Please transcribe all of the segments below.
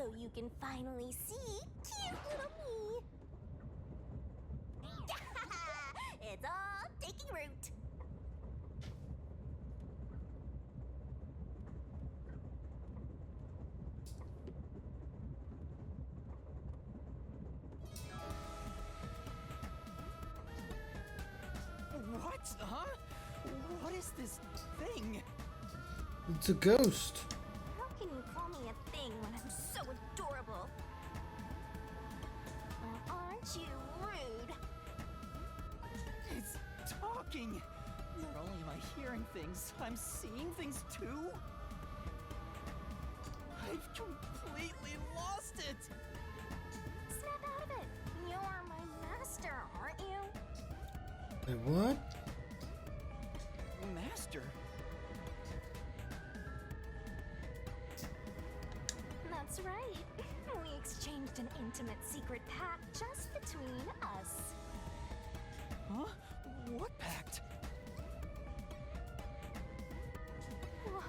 so you can finally see cute little me. It's all taking root. What? Huh? What is this thing? It's a ghost. How can you call me a thing when I'm so adorable? Well, aren't you rude? It's talking. Not only am I hearing things, I'm seeing things too. I've completely lost it. Snap out of it. You're my master, aren't you? Wait, what? Master? That's right. We exchanged an intimate secret pact just between us. Huh? What pact? What?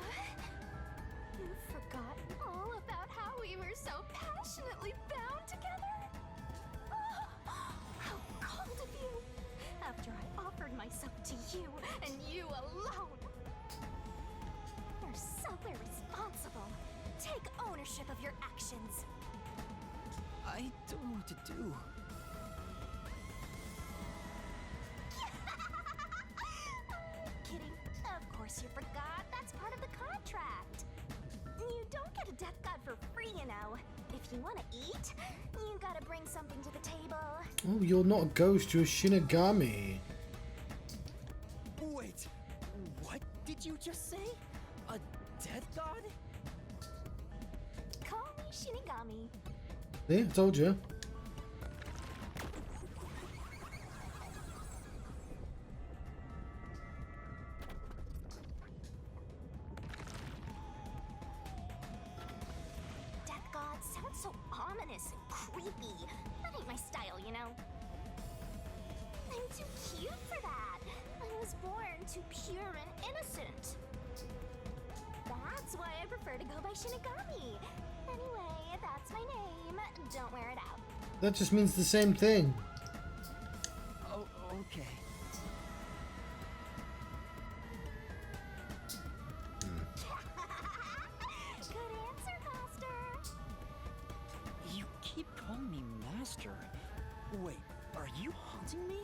You've forgotten all about how we were so passionately bound together? Oh, how cold of you! After I offered myself to you, and you alone! You're so irresponsible. Take ownership of your actions. I don't know what to do. Kidding. Of course you forgot. That's part of the contract. You don't get a death god for free, you know. If you want to eat, you gotta bring something to the table. Oh, you're not a ghost, you're a Shinigami. Wait, what did you just say? A death god? Call me Shinigami. See, I told you. Death god sounds so ominous and creepy. That ain't my style, you know. I'm too cute for that. I was born too pure and innocent. That's why I prefer to go by Shinigami. Anyway, that's my name. Don't wear it out. That just means the same thing. Oh, okay. Good answer, Master. You keep calling me Master. Wait, are you haunting me?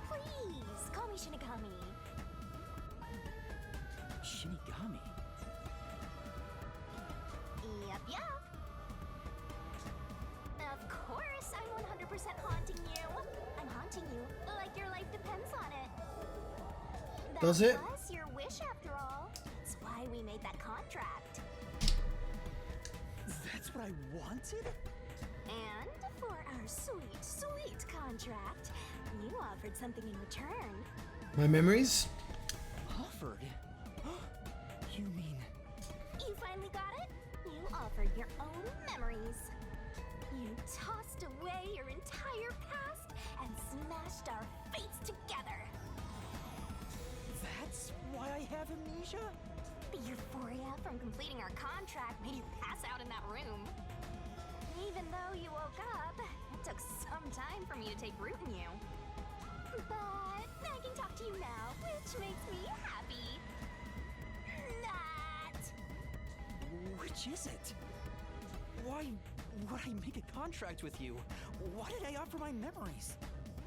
Please, call me Shinigami. Shinigami? Yep. Of course, I'm 100% haunting you. I'm haunting you like your life depends on it. That Does it? was your wish after all. That's why we made that contract. That's what I wanted? And for our sweet, sweet contract, you offered something in return. My memories? Offered? You mean... You finally got it? You offered your own memories. You tossed away your entire past and smashed our fates together. That's why I have amnesia? The euphoria from completing our contract made you pass out in that room. Even though you woke up, it took some time for me to take root in you. But I can talk to you now, which makes me happy. That. Which is it? Why would I make a contract with you? Why did I offer my memories?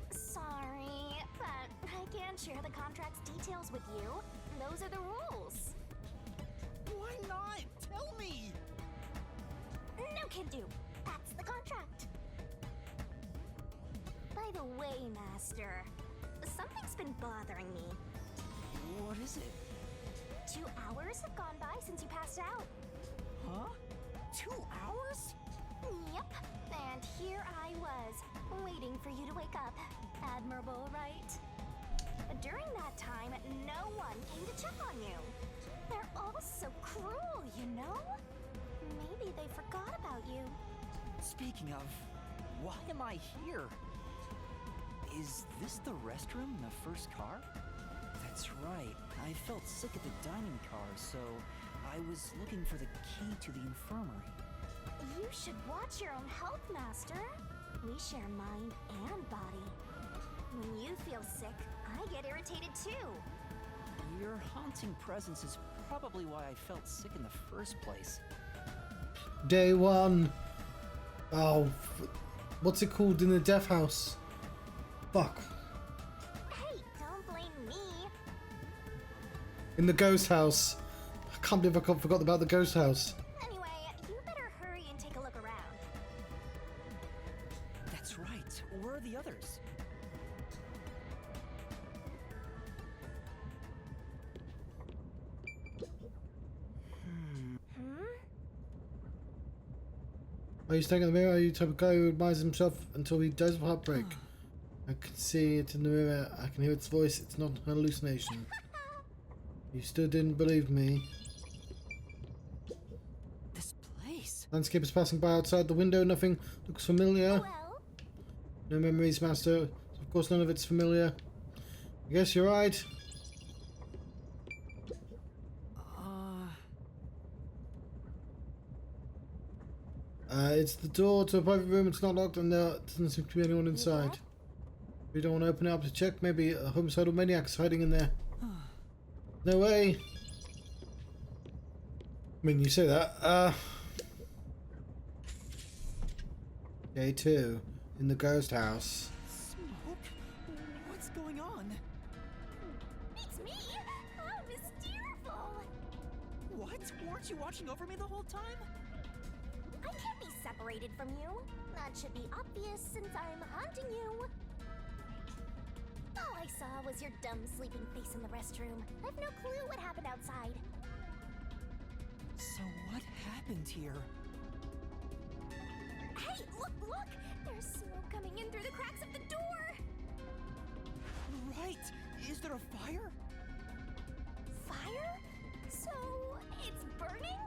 Sorry, but I can't share the contract's details with you. Those are the rules. Why not? Tell me! No can do. That's the contract. By the way, Master, something's been bothering me. What is it? 2 hours have gone by since you passed out. Huh? 2 hours? Yep, and here I was, waiting for you to wake up. Admirable, right? During that time, no one came to check on you. They're all so cruel, you know? Maybe they forgot about you. Speaking of, why am I here? Is this the restroom in the first car? That's right, I felt sick at the dining car, so I was looking for the key to the infirmary. You should watch your own health, Master. We share mind and body. When you feel sick, I get irritated too. Your haunting presence is probably why I felt sick in the first place. Day one. Oh, what's it called in the death house? Fuck. Hey, don't blame me. In the ghost house. I can't believe I forgot about the ghost house. Anyway, you better hurry and take a look around. That's right. Where are the others? Are you staring at the mirror? Are you the type of guy who admires himself until he dies of heartbreak? I can see it in the mirror. I can hear its voice. It's not an hallucination. You still didn't believe me. This place. Landscape is passing by outside the window. Nothing looks familiar. Well, No memories, Master. Of course, none of it's familiar. I guess you're right. It's the door to a private room. It's not locked, and there doesn't seem to be anyone inside. We don't want to open it up to check. Maybe a homicidal maniac's hiding in there. No way. I mean, you say that. Day 2 in the ghost house. Smoke? What's going on? it's me. Oh, mysterious. What? Weren't you watching over me the whole time? I can't be separated from you. That should be obvious since I'm haunting you. All I saw was your dumb sleeping face in the restroom. I've no clue what happened outside. So what happened here? Hey, look! There's smoke coming in through the cracks of the door! Right! Is there a fire? Fire? So, it's burning?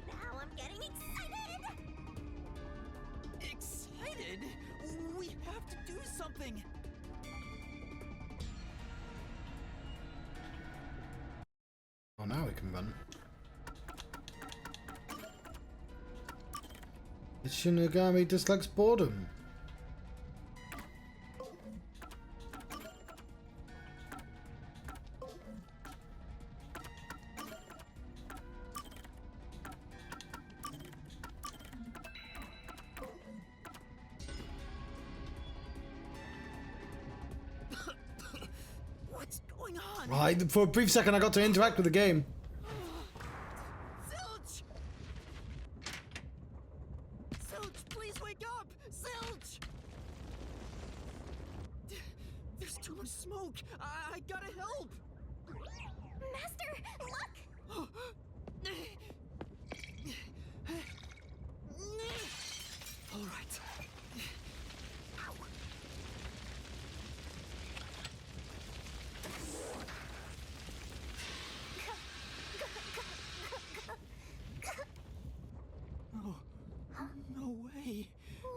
Now I'm getting excited! Excited? We have to do something! Oh, now we can run. The Shinigami dislikes boredom. What's going on? For a brief second, I got to interact with the game. Zilch! Zilch, please wake up! Zilch! There's too much smoke! I gotta help! Master, look! All right. Ow. Oh, no way. Whoa.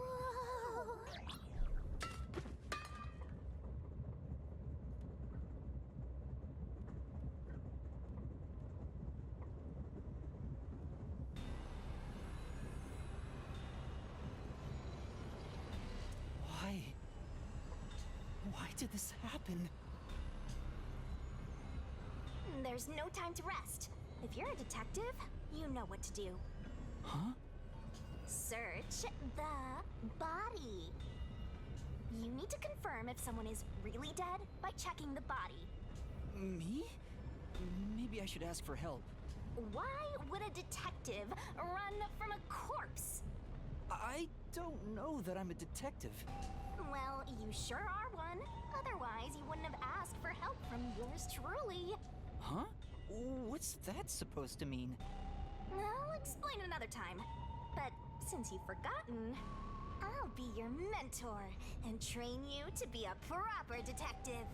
Why did this happen? There's no time to rest. If you're a detective, you know what to do. Huh? Search the body. You need to confirm if someone is really dead by checking the body. Me? Maybe I should ask for help. Why would a detective run from a corpse? I don't know that I'm a detective. Well, you sure are one. Otherwise, you wouldn't have asked for help from yours truly. Huh? What's that supposed to mean? I'll explain another time. But since you've forgotten, I'll be your mentor and train you to be a proper detective.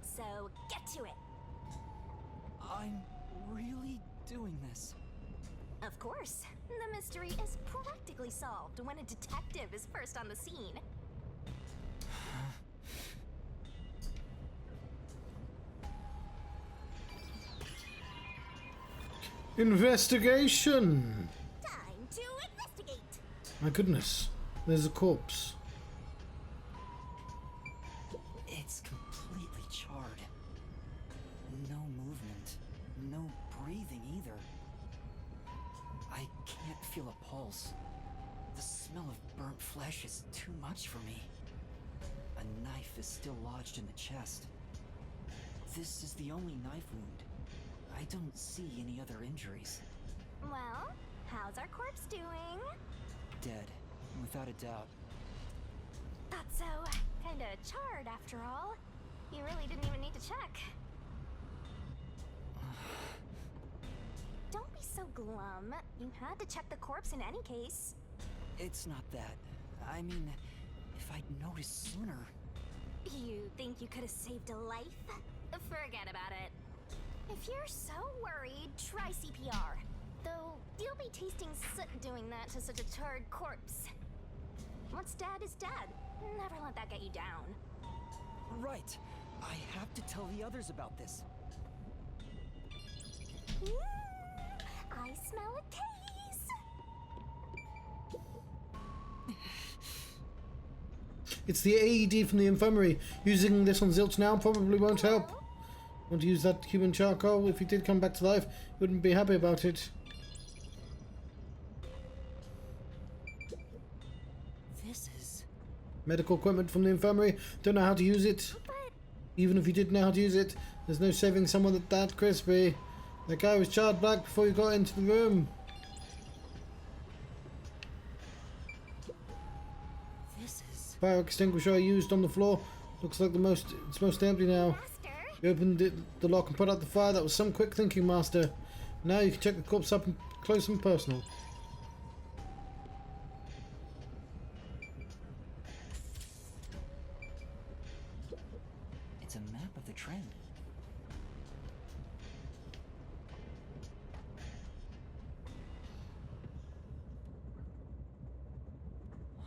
So get to it. I'm really doing this. Of course, the mystery is practically solved when a detective is first on the scene. Investigation! Time to investigate. My goodness, there's a corpse. It's completely charred. No movement. No breathing either. I can't feel a pulse. The smell of burnt flesh is too much for me. A knife is still lodged in the chest. This is the only knife wound. I don't see any other injuries. Well, how's our corpse doing? Dead, without a doubt. Thought so. Kinda charred after all. You really didn't even need to check. Don't be so glum. You had to check the corpse in any case. It's not that. I mean, if I'd noticed sooner. You think you could have saved a life? Forget about it. If you're so worried, try CPR. Though, you'll be tasting soot doing that to such a charred corpse. What's dead is dead. Never let that get you down. Right. I have to tell the others about this. I smell a case. It's the AED from the infirmary. Using this on Zilch now probably won't help. Want to use that human charcoal? If he did come back to life, you wouldn't be happy about it. This is... Medical equipment from the infirmary. Don't know how to use it. But Even if you did know how to use it, there's no saving someone that crispy. The guy was charred black before you got into the room. This is... Fire extinguisher I used on the floor. Looks like it's mostly empty now. Master, You opened the lock and put out the fire. That was some quick thinking, Master. Now you can check the corpse up close and personal. It's a map of the trend.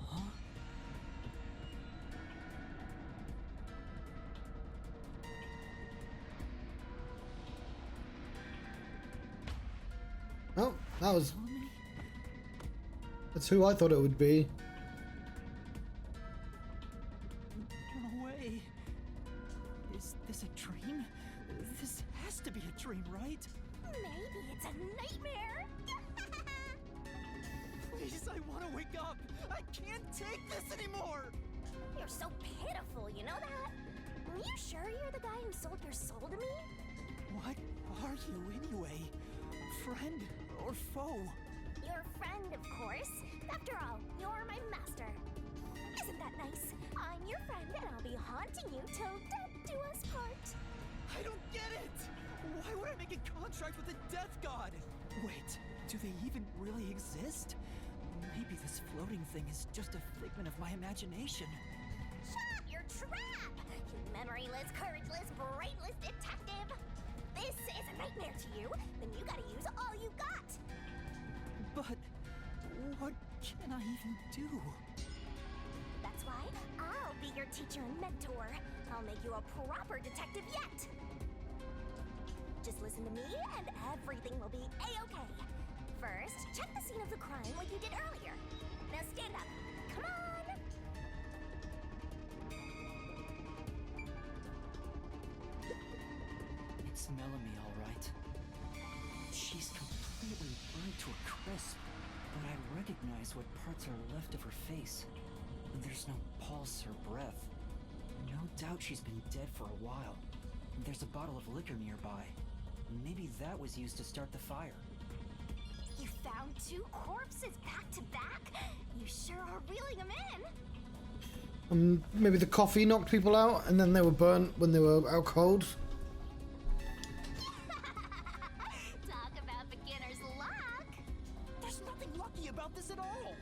Huh? Oh, that was... Tell me? That's who I thought it would be. No way. Is this a dream? This has to be a dream, right? maybe it's a nightmare. Please, I want to wake up. I can't take this anymore. You're so pitiful, you know that? Are you sure you're the guy who sold your soul to me? What are you anyway? Friend or foe? Your friend, of course. After all, you're my master. Isn't that nice? I'm your friend and I'll be haunting you till death do us part. I don't get it! Why would I make a contract with the death god? Wait, do they even really exist? Maybe this floating thing is just a figment of my imagination. Shut up, your trap! You memoryless, courageless, brainless detective! This is a nightmare to you, then you gotta use all you got! But what can I even do? That's why I'll be your teacher and mentor. I'll make you a proper detective yet! Just listen to me and everything will be A-okay. First, check the scene of the crime like you did earlier. Now stand up. Come on! It's Melanie, all right. She's completely burned to a crisp, but I recognize what parts are left of her face. There's no pulse or breath. No doubt she's been dead for a while. There's a bottle of liquor nearby. Maybe that was used to start the fire. You found two corpses back to back? You sure are reeling them in! Maybe the coffee knocked people out and then they were burnt when they were out cold. Talk about beginner's luck! There's nothing lucky about this at all!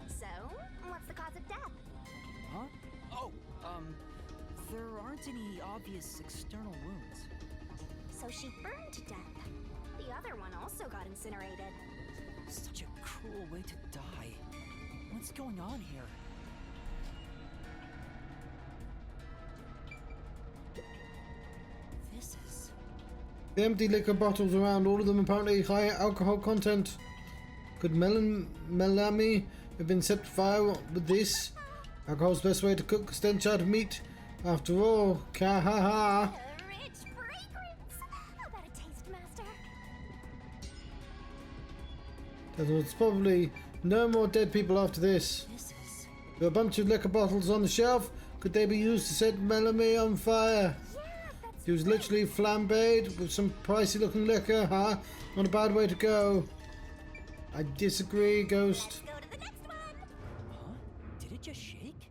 So, what's the cause of death? Huh? Oh, there aren't any obvious external wounds. So she burned to death. The other one also got incinerated. Such a cruel way to die. What's going on here? This is... The empty liquor bottles around, all of them apparently high alcohol content. Could Melami have been set fire with this? Alcohol's the best way to cook stench out of meat. After all, ka ha ha. Rich fragrance. How about a taste, Master? There's probably no more dead people after this. This is... There are a bunch of liquor bottles on the shelf. Could they be used to set Melanie on fire? Yeah, that's She was literally flambéed with some pricey looking liquor, huh? Not a bad way to go. I disagree, Ghost. Go to the next one. Huh? Did it just shake?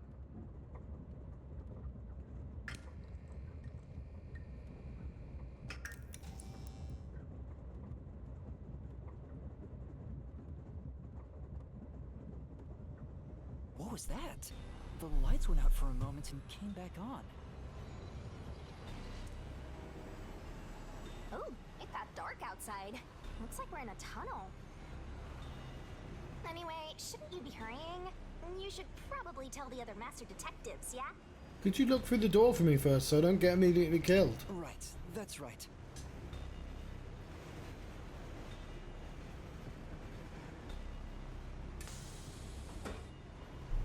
What was that? The lights went out for a moment and came back on. Oh, it got dark outside. Looks like we're in a tunnel. Anyway, shouldn't you be hurrying? You should probably tell the other master detectives, yeah? Could you look through the door for me first so I don't get immediately killed? Right, that's right.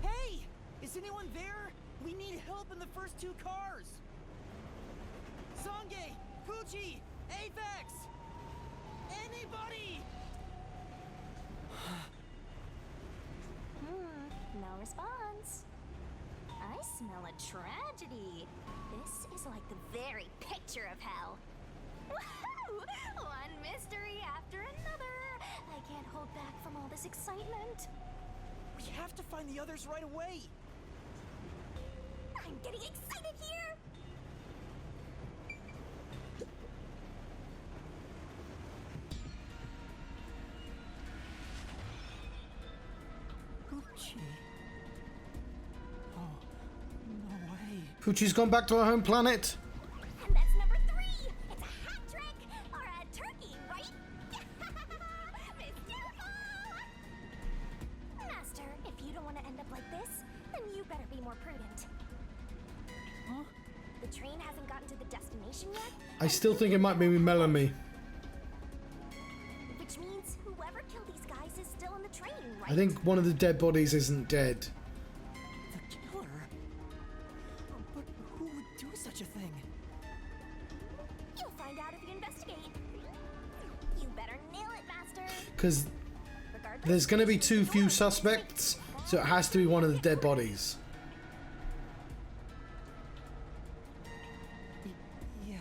Hey! Is anyone there? We need help in the first two cars! Sange! Pucci! Apex! Anybody! No response. I smell a tragedy. This is like the very picture of hell. Woohoo! One mystery after another. I can't hold back from all this excitement. We have to find the others right away! I'm getting excited here! Pucci... Oh, no way. Poochie's gone back to her home planet. And that's number 3! It's a hat trick! Or a turkey, right? Mystical! Master, if you don't want to end up like this, then you better be more prudent. Huh? The train hasn't gotten to the destination yet. I still think it might be Melanie. Which means whoever killed these guys is still in the train, right? I think one of the dead bodies isn't dead. The killer? But who would do such a thing? You'll find out if you investigate. You better nail it, Master. Because Regardless, there's going to be too few suspects, so it has to be one of the dead bodies. Yeah.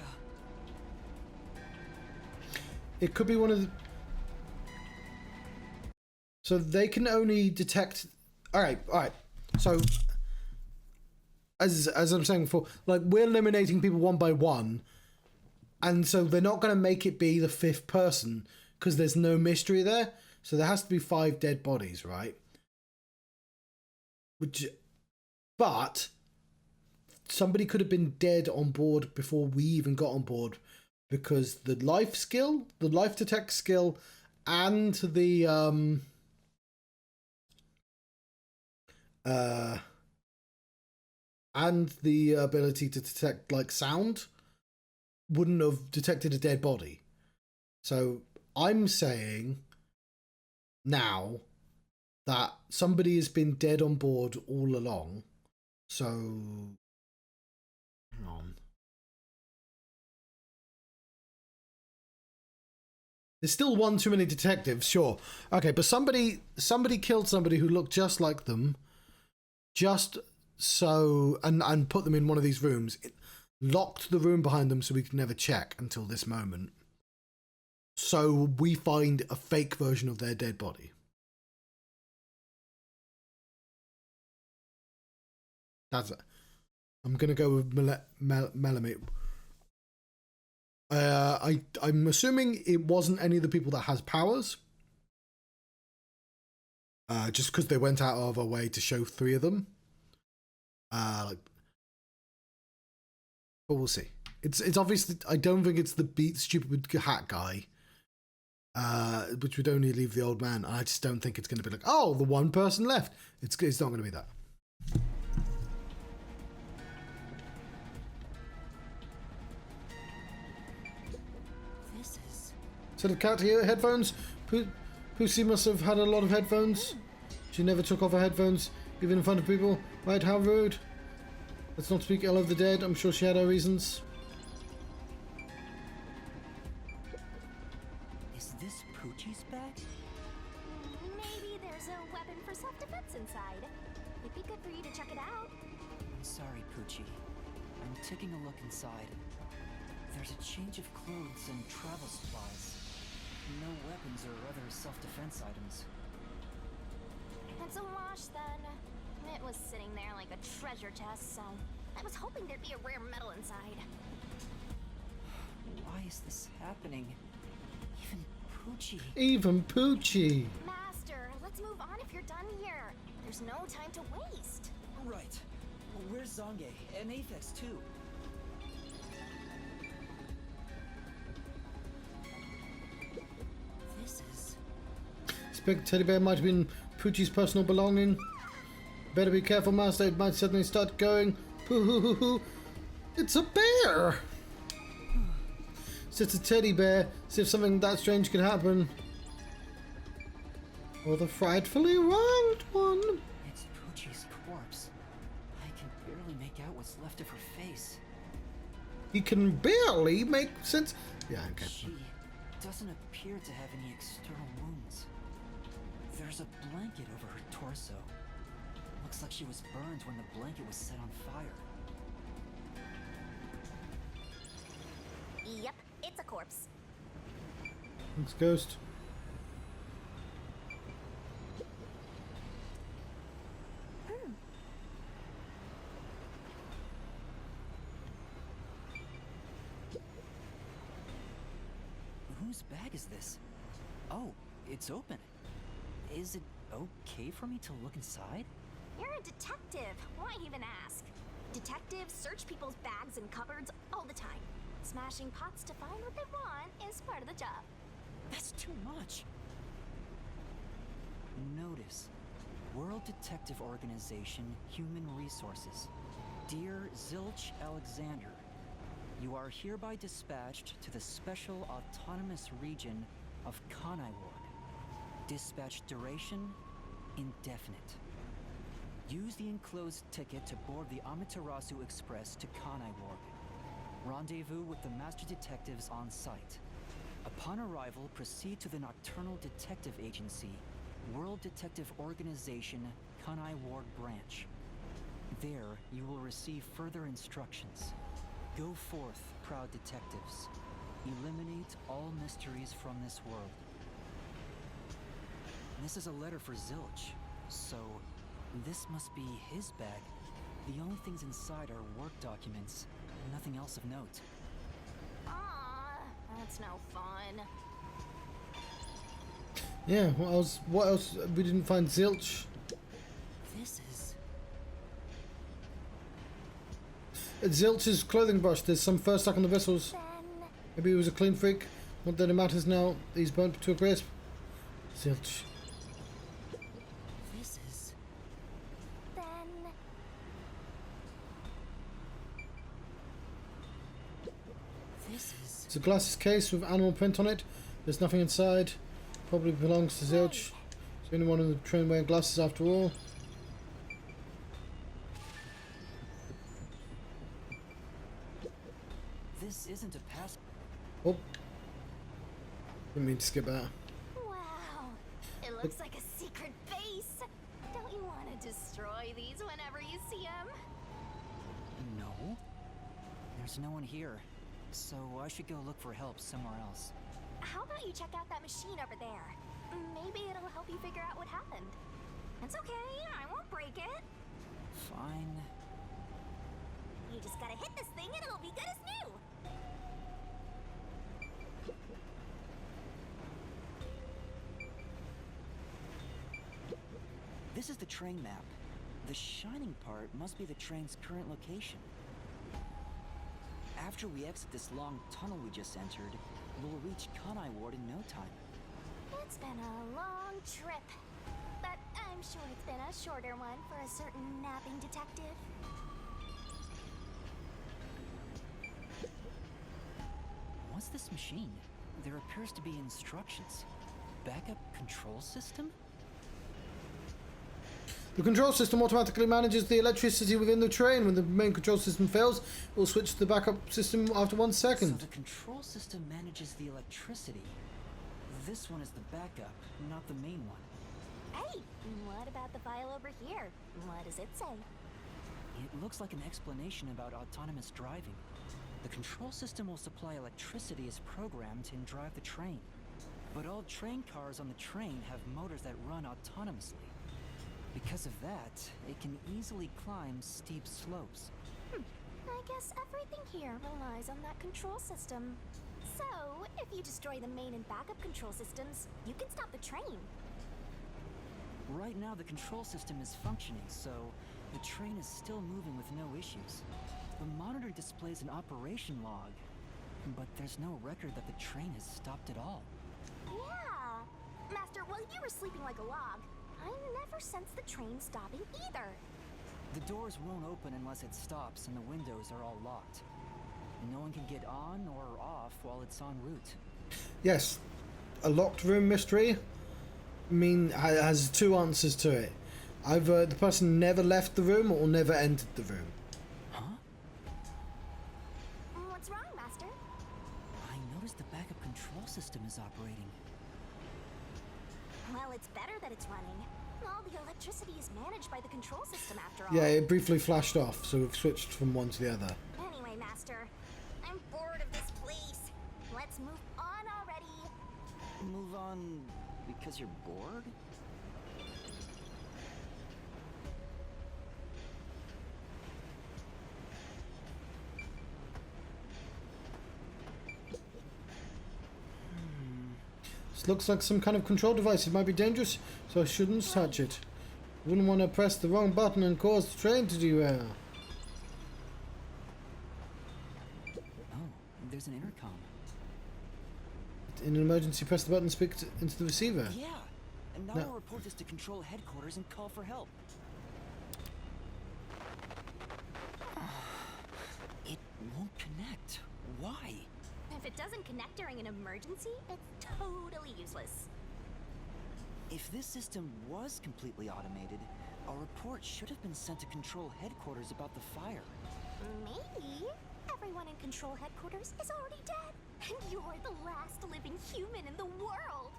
It could be one of the... So they can only detect... Alright. So, as I'm saying before, like, we're eliminating people one by one, and so they're not going to make it be the 5th person, because there's no mystery there. So there has to be 5 dead bodies, right? But somebody could have been dead on board before we even got on board, because the life detect skill, and the ability to detect like sound wouldn't have detected a dead body. So I'm saying now that somebody has been dead on board all along. So hang on. There's still one too many detectives, sure. Okay, but somebody killed somebody who looked just like them, just so, and put them in one of these rooms. It locked the room behind them so we could never check until this moment. So we find a fake version of their dead body. That's it. I'm gonna go with Melanie. I'm assuming it wasn't any of the people that has powers. Just because they went out of our way to show 3 of them. But we'll see. It's obviously, I don't think it's the stupid hat guy. Which would only leave the old man. I just don't think it's going to be like, oh, the one person left. It's not going to be that. Set of cat ear headphones. Pussy must have had a lot of headphones. She never took off her headphones, even in front of people. Right, how rude. Let's not speak ill of the dead. I'm sure she had her reasons. Is this Poochie's bag? Maybe there's a weapon for self-defense inside. It'd be good for you to check it out. I'm sorry, Poochie. I'm taking a look inside. There's a change of clothes and travel supplies. No weapons or other self-defense items. It's a wash then. It was sitting there like a treasure chest, so I was hoping there'd be a rare metal inside. Why is this happening? Even Poochie. Even Poochie. Master, let's move on if you're done here. There's no time to waste. Right. Where's Zange? And Aphex too. This is... Suspect teddy bear might have been Poochie's personal belonging. Better be careful, Master. It might suddenly start going. Pooh. It's a bear! So it's a teddy bear. See if something that strange could happen. Or the frightfully wronged one. It's Poochie's corpse. I can barely make out what's left of her face. He can barely make sense. Yeah, okay. She doesn't appear to have any external wounds. There's a blanket over her torso. Looks like she was burned when the blanket was set on fire. Yep, it's a corpse. It's Ghost. Whose bag is this? Oh, it's open. Is it okay for me to look inside? You're a detective. Why even ask? Detectives search people's bags and cupboards all the time. Smashing pots to find what they want is part of the job. That's too much. Notice. World Detective Organization, Human Resources. Dear Zilch Alexander, you are hereby dispatched to the Special Autonomous Region of Kanai Ward. Dispatch duration, indefinite. Use the enclosed ticket to board the Amaterasu Express to Kanai Ward. Rendezvous with the Master Detectives on site. Upon arrival, proceed to the Nocturnal Detective Agency, World Detective Organization, Kanai Ward Branch. There, you will receive further instructions. Go forth, proud detectives. Eliminate all mysteries from this world. This is a letter for Zilch, so this must be his bag. The only things inside are work documents, nothing else of note. Aw, that's no fun. Yeah, what else? We didn't find Zilch. This is... Zilch's clothing brush. There's some fur stuck on the bristles. Then, Maybe he was a clean freak. Not that it matters now. He's burnt to a crisp. Zilch. This is... then... This is... It's a glasses case with animal print on it. There's nothing inside. Probably belongs to Zilch. He's the only one in the train wearing glasses after all. This isn't a pass... Oh. Didn't mean to skip out. Wow, it looks like a secret base. Don't you want to destroy these whenever you see them? No. There's no one here, so I should go look for help somewhere else. How about you check out that machine over there? Maybe it'll help you figure out what happened. It's okay, I won't break it. Fine. You just gotta hit this thing and it'll be good as new. This is the train map. The shining part must be the train's current location. After we exit this long tunnel we just entered, we'll reach Kanai Ward in no time. It's been a long trip, but I'm sure it's been a shorter one for a certain napping detective. What's this machine? there appears to be instructions. Backup control system? The control system automatically manages the electricity within the train. When the main control system fails, it will switch to the backup system after 1 second. So the control system manages the electricity. This one is the backup, not the main one. Hey, what about the file over here? What does it say? It looks like an explanation about autonomous driving. The control system will supply electricity as programmed and drive the train. But all train cars on the train have motors that run autonomously. Because of that, it can easily climb steep slopes. I guess everything here relies on that control system. So, if you destroy the main and backup control systems, you can stop the train. Right now, the control system is functioning, so the train is still moving with no issues. The monitor displays an operation log, but there's no record that the train has stopped at all. Yeah! Master, while you were sleeping like a log, I never sensed the train stopping either. The doors won't open unless it stops, and the windows are all locked. No one can get on or off while it's en route. Yes, a locked room mystery has 2 answers to it. Either the person never left the room or never entered the room. Huh? What's wrong, Master? I noticed the backup control system is operating. Well, it's better that it's running. All the electricity is managed by the control system after all. Yeah, it briefly flashed off, so we've switched from one to the other. Anyway, Master, I'm bored of this place. Let's move on already. Move on because you're bored? This looks like some kind of control device. It might be dangerous, so I shouldn't touch it. Wouldn't want to press the wrong button and cause the train to derail. Oh, there's an intercom. In an emergency, press the button and speak into the receiver. Yeah, and now No. we'll report this to control headquarters and call for help. It won't connect. Why? If it doesn't connect during an emergency, it's totally useless. If this system was completely automated, a report should have been sent to control headquarters about the fire. Maybe everyone in control headquarters is already dead, and you're the last living human in the world.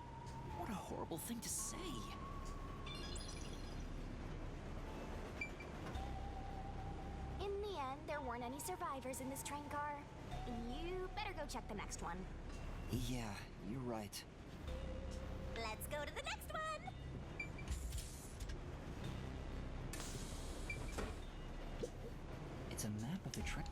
What a horrible thing to say. In the end, there weren't any survivors in this train car. You better go check the next one. Yeah, you're right. Let's go to the next one! It's a map of the train.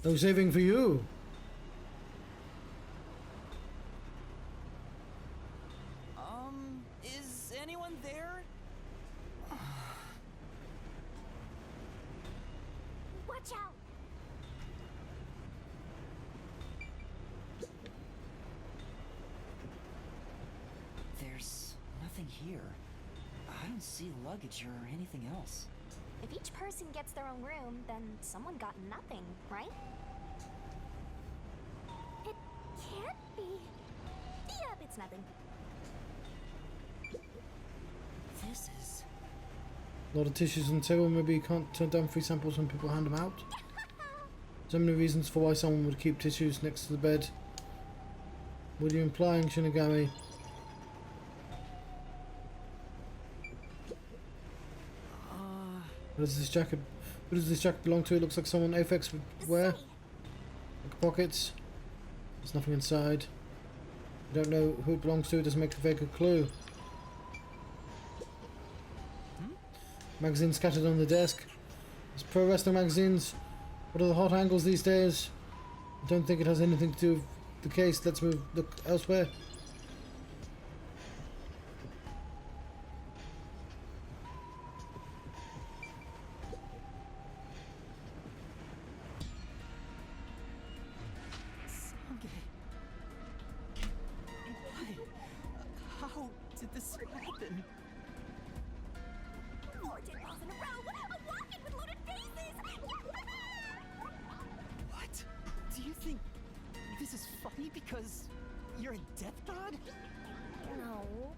No saving for you. Is anyone there? Watch out! There's nothing here. I don't see luggage or anything else. If each person gets their own room, then someone got nothing, right? It can't be. Yep, it's nothing. This is... A lot of tissues on the table. Maybe you can't turn down free samples when people hand them out. So many reasons for why someone would keep tissues next to the bed. What are you implying, Shinigami? What does this jacket? What does this jacket belong to? It looks like someone Aphex would wear. Say, Like pockets. There's nothing inside. I don't know who it belongs to. It doesn't make a very good clue. Magazines scattered on the desk. It's pro wrestling magazines. What are the hot angles these days? I don't think it has anything to do with the case. Let's look elsewhere. How did this happen? 4 dead balls in a row! A walk-in with loaded faces! What? Do you think this is funny because you're a death god? No.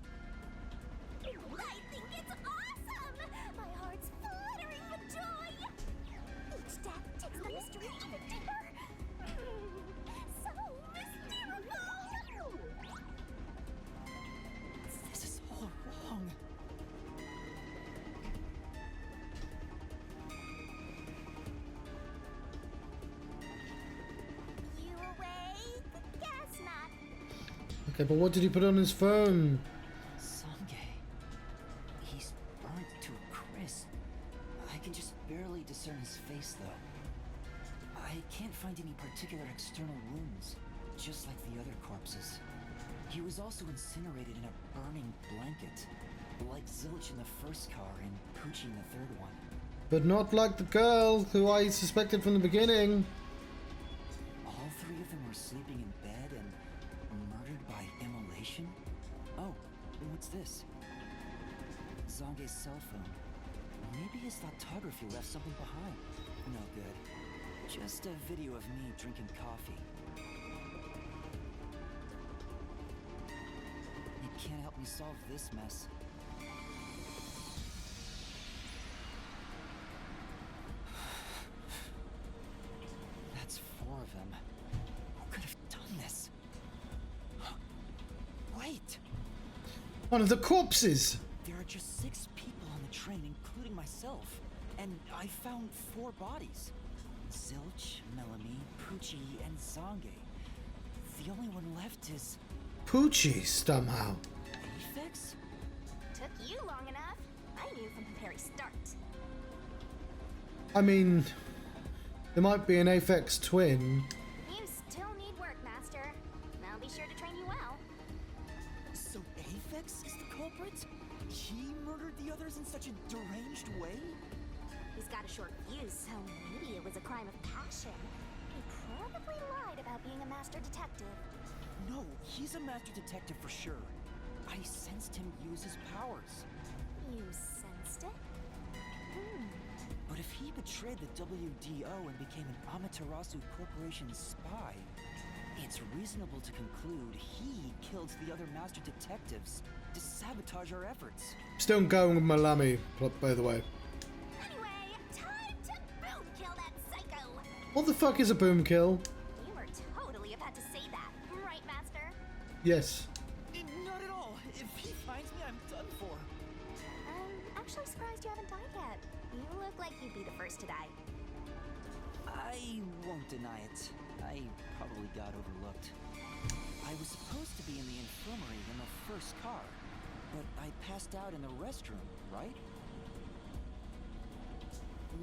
I think it's awesome! My heart's fluttering with joy! Each death takes the mystery even deeper. So mystical! This is all wrong. You awake? Guess not. Okay, but what did he put on his phone? Sange. He's burnt to a crisp. I can just barely discern his face, though. I can't find any particular external wounds, just like the other corpses. He was also incinerated in a burning blanket, like Zilch in the first car and Poochie in the third one. But not like the girl who I suspected from the beginning. All three of them were sleeping in bed and murdered by immolation? Oh, what's this? Zange's cell phone. Maybe his photography left something behind. No good. Just a video of me drinking coffee. You can't help me solve this mess. That's 4 of them. Who could have done this? Wait! One of the corpses! There are just 6 people on the train, including myself. And I found 4 bodies. Zilch, Melanie, Poochie, and Zange. The only one left is... Poochie, somehow. Aphex? Took you long enough. I knew from the very start. I mean, there might be an Aphex twin. You still need work, Master. I'll be sure to train you well. So Aphex is the culprit? He murdered the others in such a deranged way? He's got a short fuse, so maybe it was a crime of passion. He probably lied about being a master detective. No, he's a master detective for sure. I sensed him use his powers. You sensed it? But if he betrayed the WDO and became an Amaterasu Corporation spy, it's reasonable to conclude he killed the other master detectives to sabotage our efforts. Still going with Malami, by the way. Anyway, time to boom kill that psycho! What the fuck is a boom kill? You were totally about to say that, right, Master? Yes. Not at all. If he finds me, I'm done for. I'm actually surprised you haven't died yet. You look like you'd be the first to die. I won't deny it. I probably got overlooked. I was supposed to be in the infirmary in the first car, but I passed out in the restroom, right?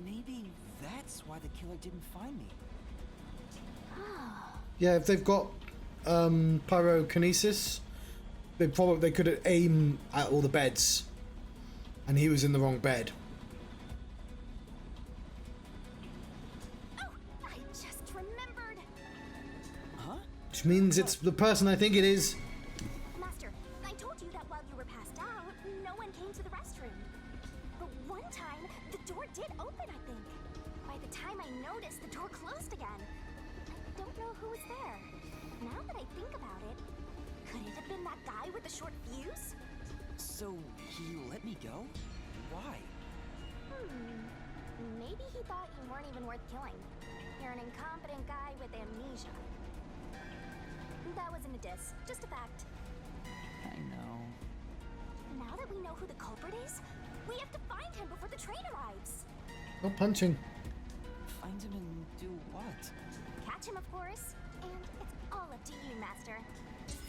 Maybe that's why the killer didn't find me. Yeah, if they've got pyrokinesis, they could aim at all the beds, and he was in the wrong bed. Oh, I just remembered! Huh? Which means it's the person I think it is. Master, I told you that while you were passed out, no one came to the restroom. But one time, the door did open, I think. By the time I noticed, the door closed again. I don't know who was there. Now that I think about it, could it have been that guy with the short fuse? So he let me go? Why? Maybe he thought you weren't even worth killing. You're an incompetent guy with amnesia. That wasn't a diss, just a fact. I know. Now that we know who the culprit is, we have to find him before the train arrives. Oh, punching. Find him and do what? Catch him, of course. And it's all up to you, Master.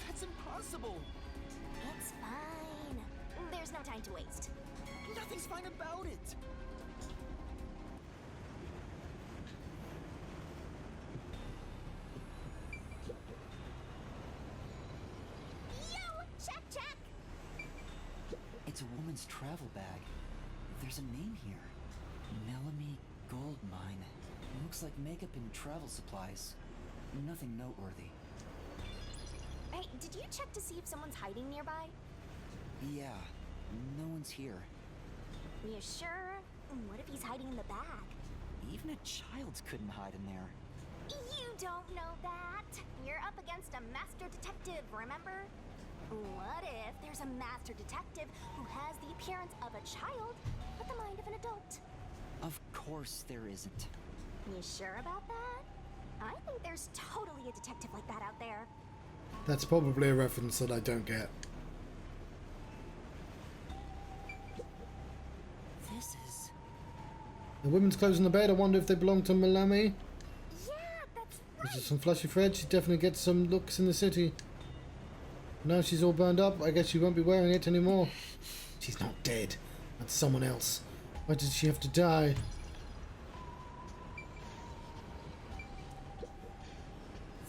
That's impossible! It's fine. There's no time to waste. Nothing Nothing's fine about it. Yo, check, check. It's a woman's travel bag. There's a name here. Melanie Goldmine. Looks like makeup and travel supplies. Nothing noteworthy. Hey, did you check to see if someone's hiding nearby? Yeah, no one's here. You sure? What if he's hiding in the bag? Even a child couldn't hide in there. You don't know that. You're up against a master detective, remember? What if there's a master detective who has the appearance of a child, but the mind of an adult? Of course there isn't. You sure about that? I think there's totally a detective like that out there. That's probably a reference that I don't get. This is... The women's clothes in the bed, I wonder if they belong to Melanie. Yeah, that's There's right. some flashy thread, she definitely gets some looks in the city. Now she's all burned up, I guess she won't be wearing it anymore. She's not dead. That's someone else. Why did she have to die?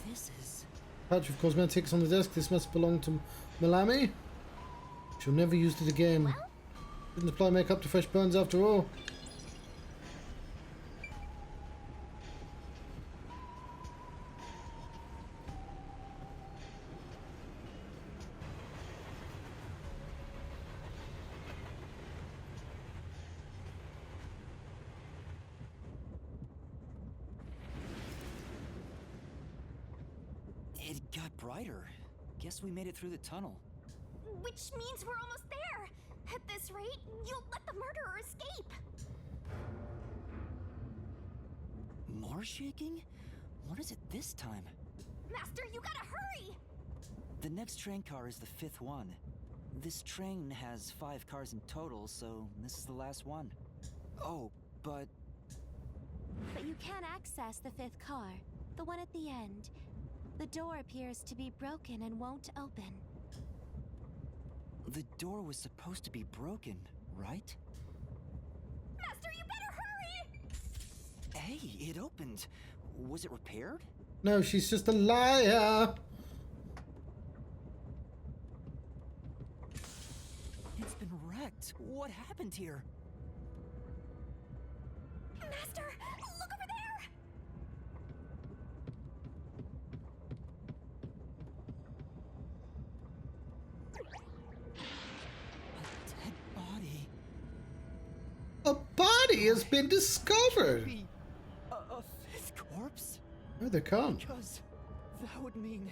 This is... Pouch of cosmetics on the desk. This must belong to Melanie. She'll never use it again. Well? Didn't apply makeup to fresh burns after all. It got brighter. Guess we made it through the tunnel. Which means we're almost there. At this rate, you'll let the murderer escape. More shaking? What is it this time? Master, you gotta hurry! The next train car is the 5th one. This train has 5 cars in total, so this is the last one. Oh, but... But you can't access the 5th car, the one at the end. The door appears to be broken and won't open. the door was supposed to be broken, right? Master, you better hurry! Hey, it opened. Was it repaired? No, she's just a liar. It's been wrecked. What happened here? Master, look over there! A dead body. A body has been discovered. Maybe a fifth corpse? No, they can't. Because that would mean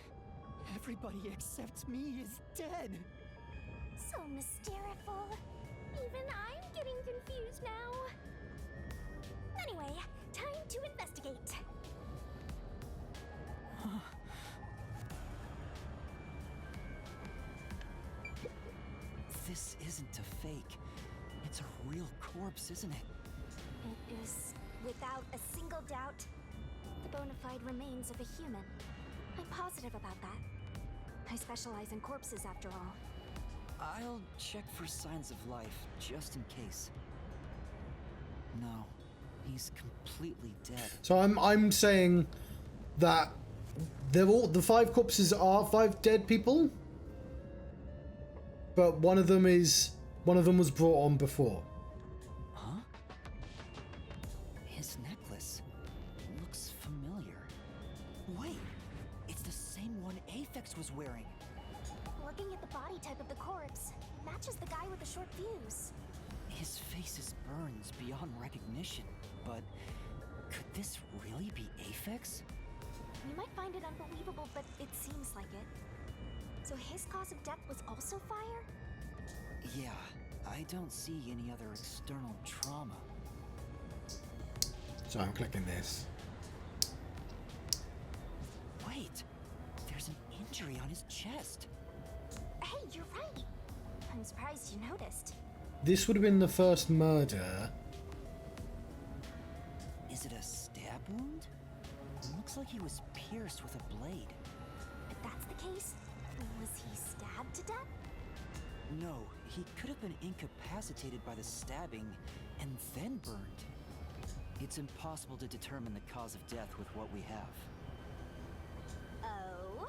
everybody except me is dead. So mysterious. Even I'm getting confused now. Anyway, time to investigate. This isn't a fake. It's a real corpse, isn't it? It is, without a single doubt, the bona fide remains of a human. I'm positive about that. I specialize in corpses, after all. I'll check for signs of life, just in case. No, he's completely dead. So I'm saying that the 5 corpses are 5 dead people, but one of them was brought on before. Huh? His necklace looks familiar. Wait, it's the same one Aphex was wearing. Looking at the body type of the corpse, matches the guy with the short fuse. His face is burns beyond recognition, but could this really be Aphex? You might find it unbelievable, but it seems like it. So his cause of death was also fire? Yeah, I don't see any other external trauma. So I'm clicking this. Wait, there's an injury on his chest. Hey, you're right. I'm surprised you noticed. This would have been the first murder. Is it a stab wound? It looks like he was pierced with a blade. If that's the case, was he stabbed to death? No, he could have been incapacitated by the stabbing and then burned. It's impossible to determine the cause of death with what we have. Oh?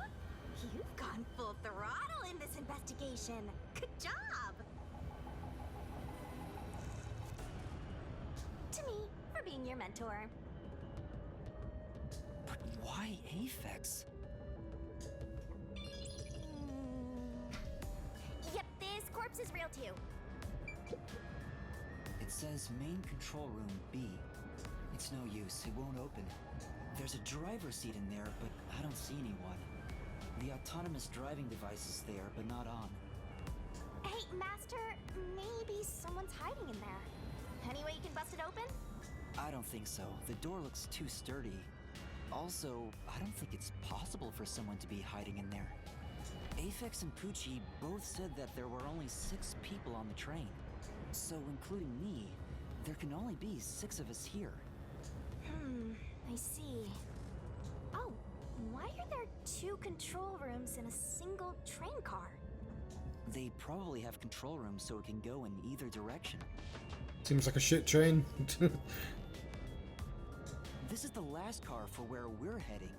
You've gone full throttle in this investigation. Good job! To me, for being your mentor. But why Aphex? Yep, this corpse is real too. It says main control room B. It's no use, it won't open. There's a driver's seat in there, but I don't see anyone. The autonomous driving device is there, but not on. Hey, Master, maybe someone's hiding in there. Any way you can bust it open? I don't think so. The door looks too sturdy. Also, I don't think it's possible for someone to be hiding in there. Aphex and Poochie both said that there were only 6 people on the train. So, including me, there can only be 6 of us here. I see. Oh, why are there 2 control rooms in a single train car? They probably have control rooms so it can go in either direction. Seems like a shit train. This is the last car for where we're heading,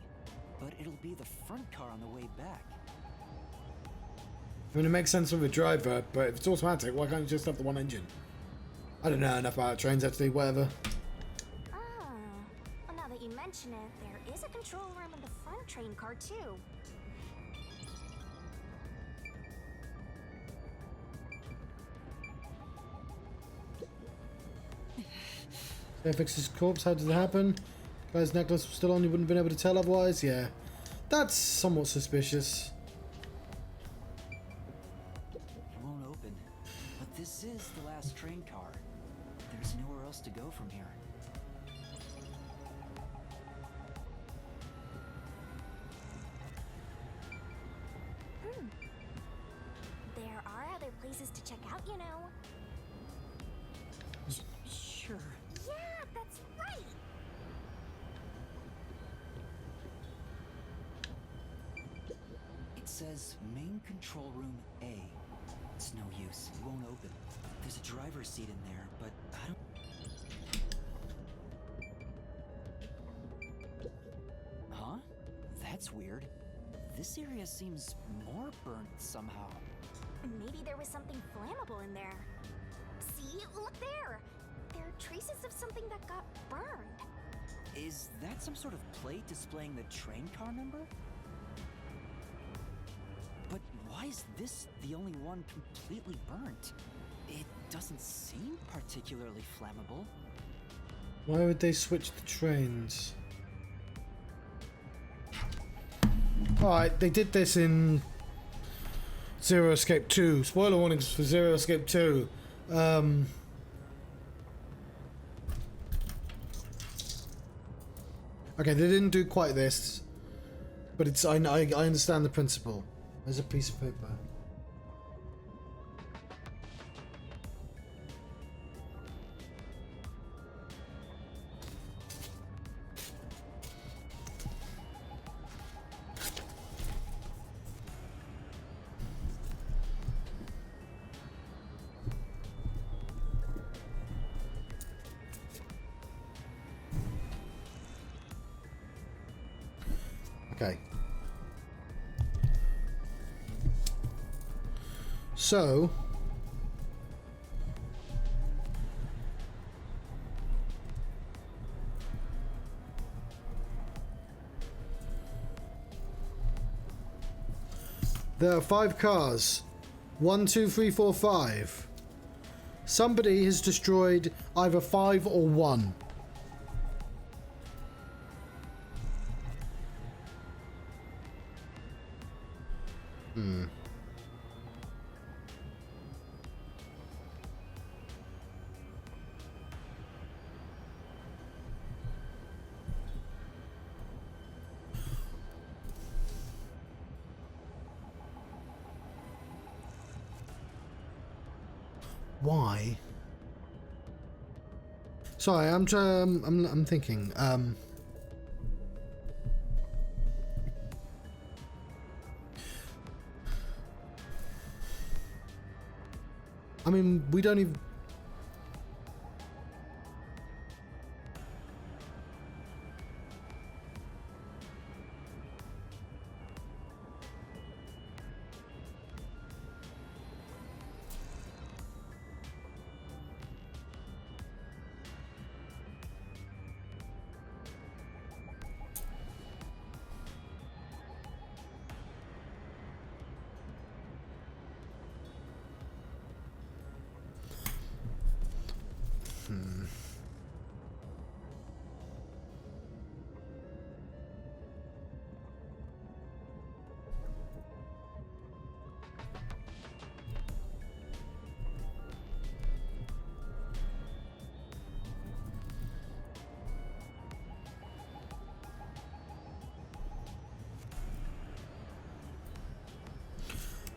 but it'll be the front car on the way back. I mean, it makes sense with a driver, but if it's automatic, why can't you just have the one engine? I don't know enough about trains, actually, whatever. Oh, well, now that you mention it, there is a control room in the front train car, too. Apex's corpse, how did it happen? Guy's necklace was still on, you wouldn't have been able to tell otherwise? Yeah. That's somewhat suspicious. It won't open, but this is the last train car. There's nowhere else to go from here. There are other places to check out, you know. Sure. Yeah, that's right! It says main control room A. It's no use. It won't open. There's a driver's seat in there, but I don't... Huh? That's weird. This area seems more burnt somehow. Maybe there was something flammable in there. See? Look there! There are traces of something that got burned. Is that some sort of plate displaying the train car number? But why is this the only one completely burnt? It doesn't seem particularly flammable. Why would they switch the trains? Alright, they did this in Zero Escape 2. Spoiler warnings for Zero Escape 2. Okay, they didn't do quite this, but it's I understand the principle. There's a piece of paper. Okay. So there are 5 cars. 1, 2, 3, 4, 5. Somebody has destroyed either 5 or 1. Why? Sorry, I'm thinking. I mean, we don't even...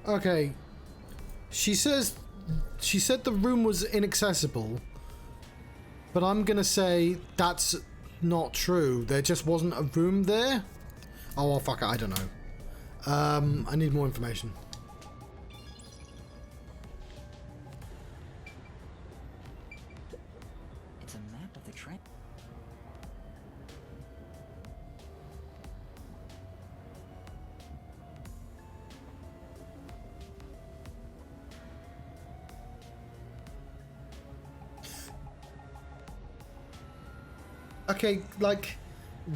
Okay. She said the room was inaccessible, but I'm gonna say that's not true. There just wasn't a room there. Oh well, fuck it, I don't know. I need more information. It's a map of the train. Okay, like,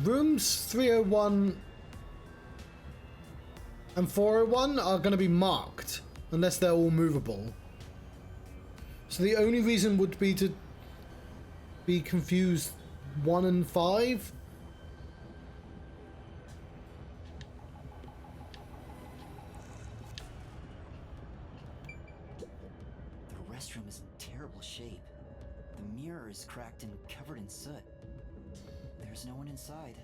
rooms 301 and 401 are going to be marked, unless they're all movable. So the only reason would be to be confused 1 and 5. The restroom is in terrible shape. The mirror is cracked and covered in soot. There's no one inside.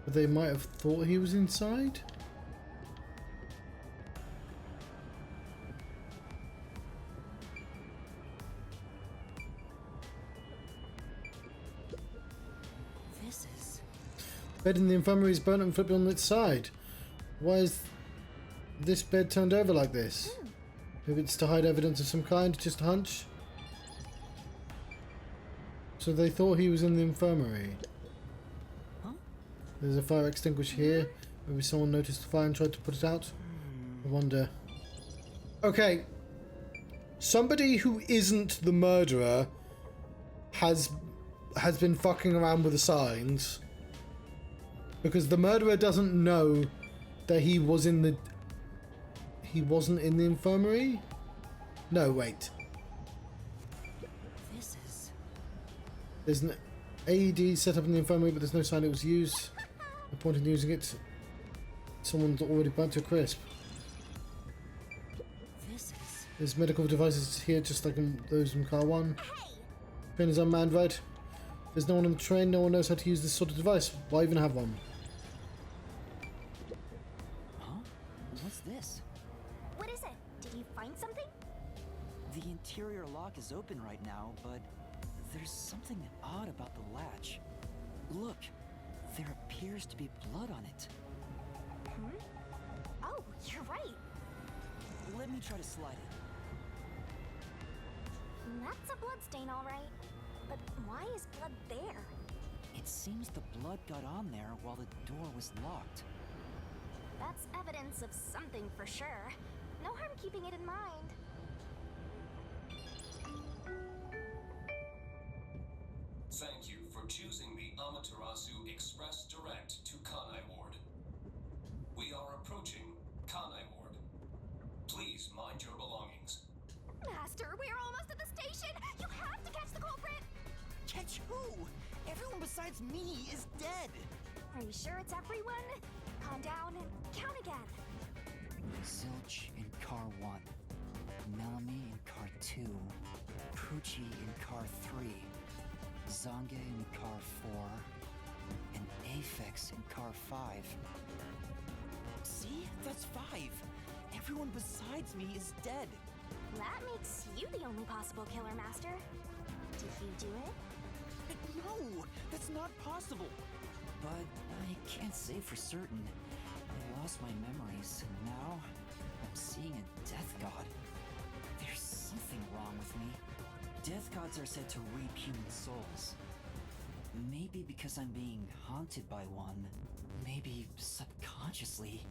But they might have thought he was inside? This is... Bed in the infirmary is burnt and flipped on its side. Why is this bed turned over like this? Maybe it's to hide evidence of some kind, just a hunch? So they thought he was in the infirmary. Huh? There's a fire extinguisher here. Maybe someone noticed the fire and tried to put it out. I wonder. Okay. Somebody who isn't the murderer has been fucking around with the signs. Because the murderer doesn't know that he wasn't in the infirmary? No, wait. This is... There's an AED set up in the infirmary, but there's no sign it was used. No point in using it. Someone's already burnt to a crisp. This is... There's medical devices here, just like in those in car 1. Train is unmanned, right? There's no one on the train, no one knows how to use this sort of device. Why even have one? Huh? What's this? What is it? Did you find something? The interior lock is open right now, but there's something odd about the latch. Look, there appears to be blood on it. Hmm? Oh, you're right. Let me try to slide it. That's a bloodstain, all right. But why is blood there? It seems the blood got on there while the door was locked. That's evidence of something for sure. No harm keeping it in mind. Thank you for choosing the Amaterasu Express Direct to Kanai Ward. We are approaching Kanai Ward. Please mind your belongings. Master, we're almost at the station! You have to catch the culprit! Catch who? Everyone besides me is dead. Are you sure it's everyone? Calm down and count again. Zilch in car 1. Melanie in car 2. Poochie in car 3. Zange in car 4. And Aphex in car 5. See? That's 5. Everyone besides me is dead. That makes you the only possible killer, Master. Did you do it? No, that's not possible. But I can't say for certain. lost my memories, and now I'm seeing a death god. There's something wrong with me. Death gods are said to reap human souls. Maybe because I'm being haunted by one. Maybe subconsciously,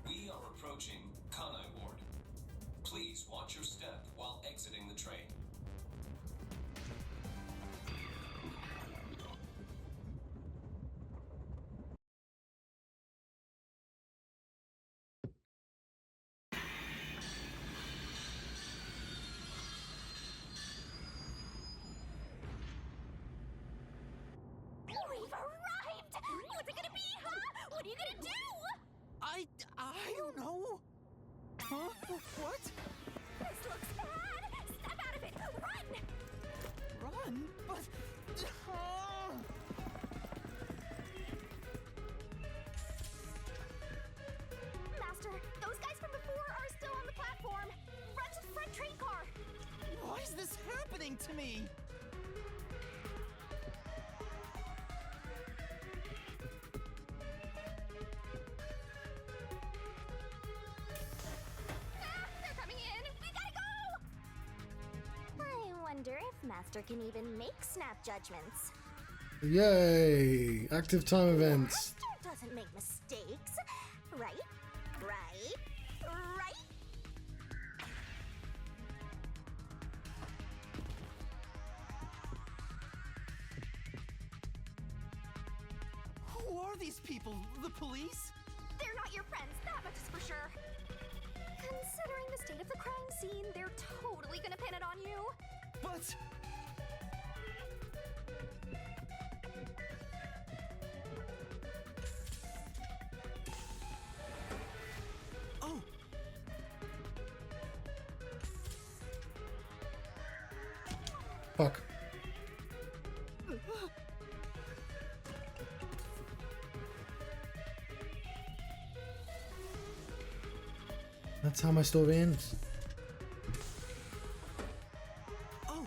We are approaching Kanai Ward. Please watch your step while exiting the train. We've arrived! What's it gonna be, huh? What are you gonna do? I don't know. Huh? What? This looks bad! Step out of it! Run! Run? But... Master, those guys from before are still on the platform. Run to the front train car. Why is this happening to me? They're coming in. We gotta go! I wonder if Master can even make snap judgments. Yay! Active time events. Master doesn't make mistakes. Right? Right? Right? Who are these people? The police? They're not your friends, that much is for sure. Considering the state of the crime scene, they're totally gonna pin it on you. But... Oh! Fuck. That's how my story ends. Oh!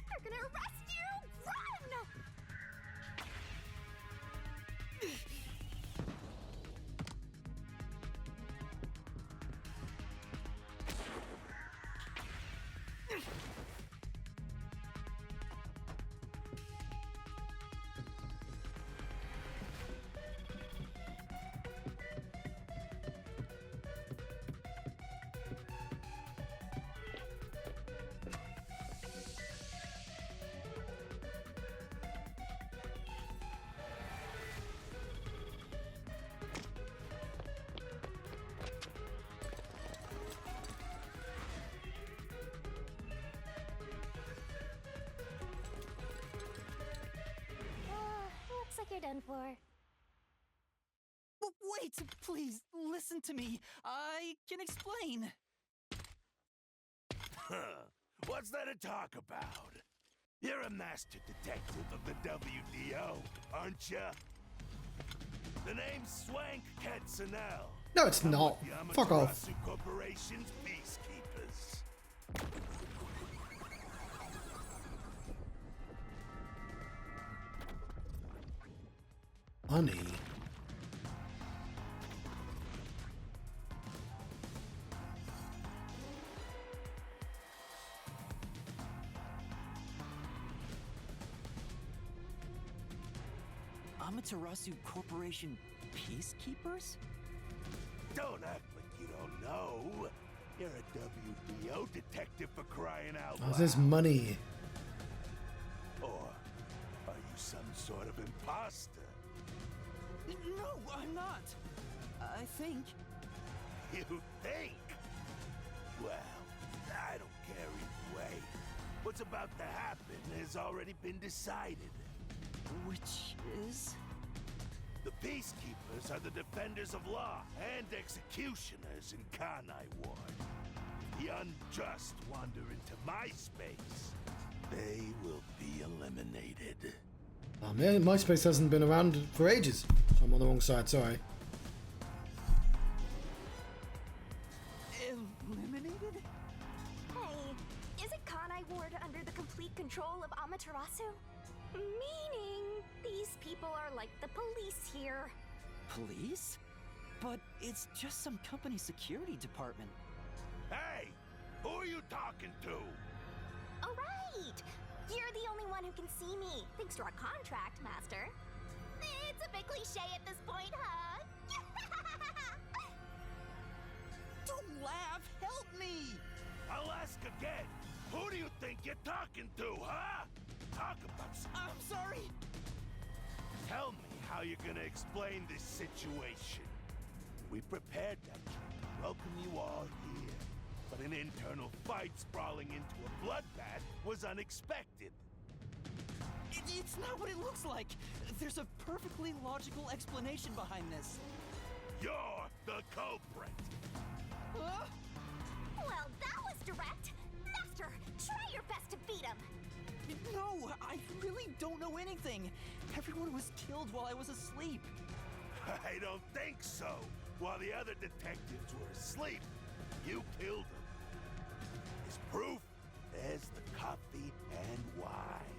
They're gonna arrest you! Run! Looks like you're done for. Wait, please, listen to me. I can explain. What's there to talk about? You're a master detective of the WDO, aren't ya? The name's Swank Katzenell. No, it's not. The Fuck off. Amaterasu Corporation's peacekeepers. Honey. Amaterasu Corporation peacekeepers? Don't act like you don't know. You're a WDO detective for crying out loud. How's this money? Or are you some sort of imposter? No, I'm not. I think... You think? Well, I don't care either way. What's about to happen has already been decided. Which is? The peacekeepers are the defenders of law and executioners in Kanai Ward. The unjust wander into my space. They will be eliminated. Oh man, MySpace hasn't been around for ages. So I'm on the wrong side, sorry. Eliminated? Hey, isn't Kanai Ward under the complete control of Amaterasu? Meaning, these people are like the police here. Police? But it's just some company security department. Hey! Who are you talking to? Oh, right! You're the only one who can see me, thanks to our contract, Master. It's a bit cliche at this point, huh? Don't laugh! Help me! I'll ask again. Who do you think you're talking to, huh? Talk about I'm sorry! Tell me how you're gonna explain this situation. We prepared that trip to welcome you all here, but an internal fight sprawling into a bloodbath was unexpected. It's not what it looks like! There's a perfectly logical explanation behind this. You're the culprit. Huh? Well, that was direct. Master, try your best to beat him. No, I really don't know anything. Everyone was killed while I was asleep. I don't think so. While the other detectives were asleep, you killed them. As proof, there's the coffee and wine.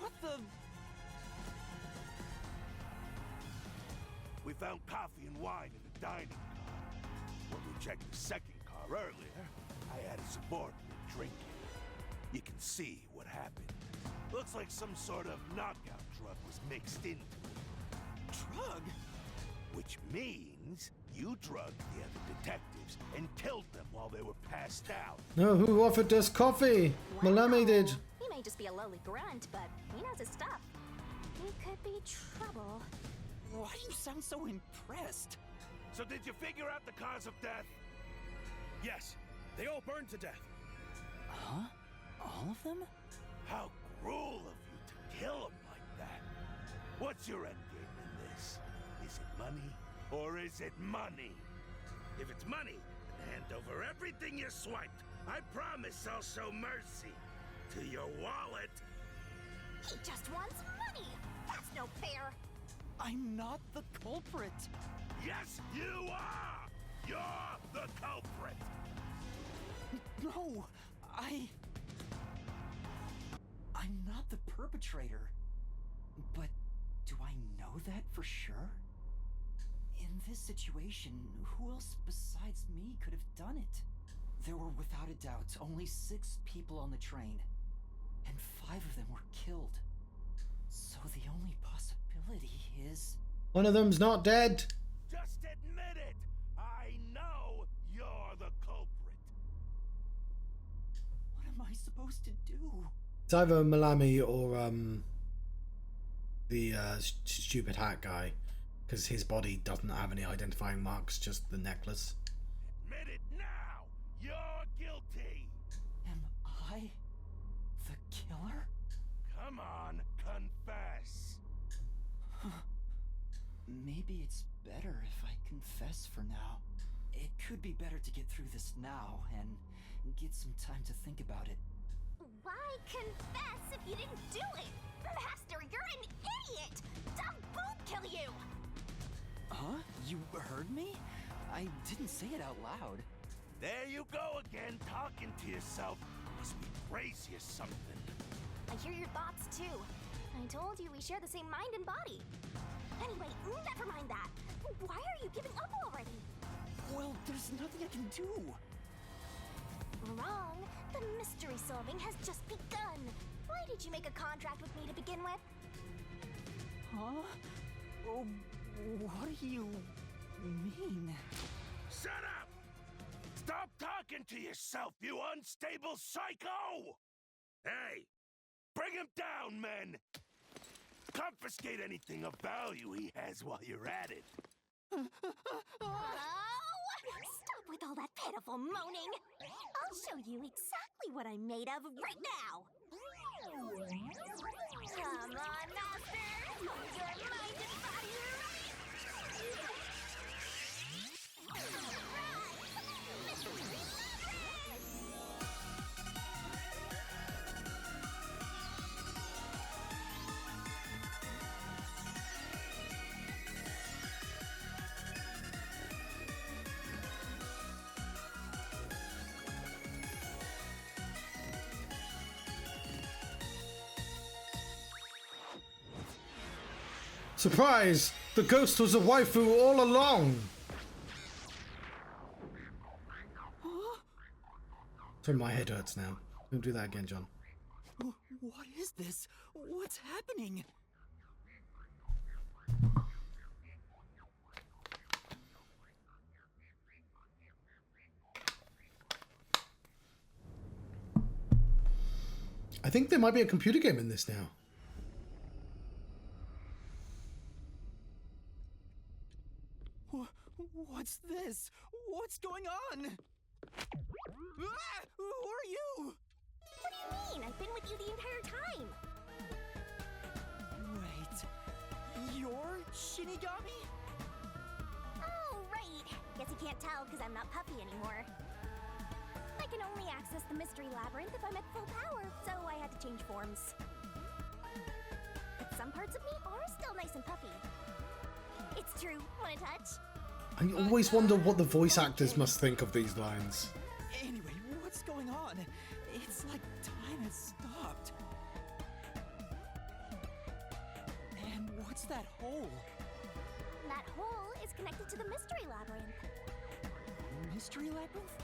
What the... We found coffee and wine in the dining car. When we checked the second car earlier, I had a subordinate drink it. You can see what happened. Looks like some sort of knockout drug was mixed into it. drug? Which means you drugged the other detectives and killed them while they were passed out. No, who offered us coffee? Malami did. He may just be a lowly grunt, but he knows his stuff. He could be trouble. Why do you sound so impressed? So did you figure out the cause of death? Yes, they all burned to death. Huh? All of them? How cruel of you to kill them like that. What's your endgame in this? Is it money or is it money? If it's money, hand over everything you swiped. I promise I'll show mercy to your wallet. He just wants money. That's no fair. I'm not the culprit. Yes, you are! You're the culprit! No, I'm not the perpetrator. But do I know that for sure? In this situation, who else besides me could have done it? There were without a doubt only 6 people on the train, and 5 of them were killed. So the only possibility is... One of them's not dead. Just admit it! I know you're the culprit. What am I supposed to do? It's either Malami or the stupid hat guy, because his body doesn't have any identifying marks, just the necklace. Admit it now! You're guilty! Am I the killer? Come on, confess! Maybe it's better if I confess for now. It could be better to get through this now and get some time to think about it. Why confess if you didn't do it? Master, you're an idiot! Dumb boot kill you! Huh? You heard me? I didn't say it out loud. There you go again, talking to yourself. Must be crazy or something. I hear your thoughts too. I told you we share the same mind and body. Anyway, never mind that. Why are you giving up already? Well, there's nothing I can do. Wrong. The mystery solving has just begun. Why did you make a contract with me to begin with? Huh? Oh, what do you mean? Shut up! Stop talking to yourself, you unstable psycho! Hey, bring him down, men! Confiscate anything of value he has while you're at it. Oh! Stop with all that pitiful moaning! I'll show you exactly what I'm made of right now! Come on, Master! Your mind and body right! Surprise! The ghost was a waifu all along! So my head hurts now. Don't do that again, John. What is this? What's happening? I think there might be a computer game in this now. What's this? What's going on? Ah! Who are you? What do you mean? I've been with you the entire time. Wait, you're Shinigami? Oh, right. Guess you can't tell because I'm not puffy anymore. I can only access the mystery labyrinth if I'm at full power, so I had to change forms. But some parts of me are still nice and puffy. It's true. Want a touch? I always wonder what the voice actors must think of these lines. Anyway, what's going on? It's like time has stopped. And what's that hole? That hole is connected to the mystery labyrinth. Mystery labyrinth?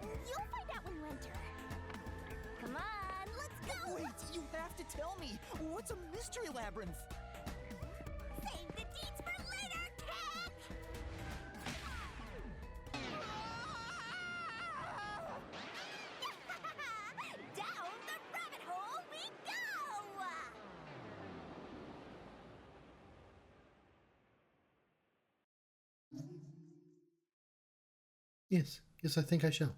You'll find out when you enter. Come on, let's go! Wait, you have to tell me. What's a mystery labyrinth? Save the deeds for later, kid! Down the rabbit hole we go! Yes, yes, I think I shall.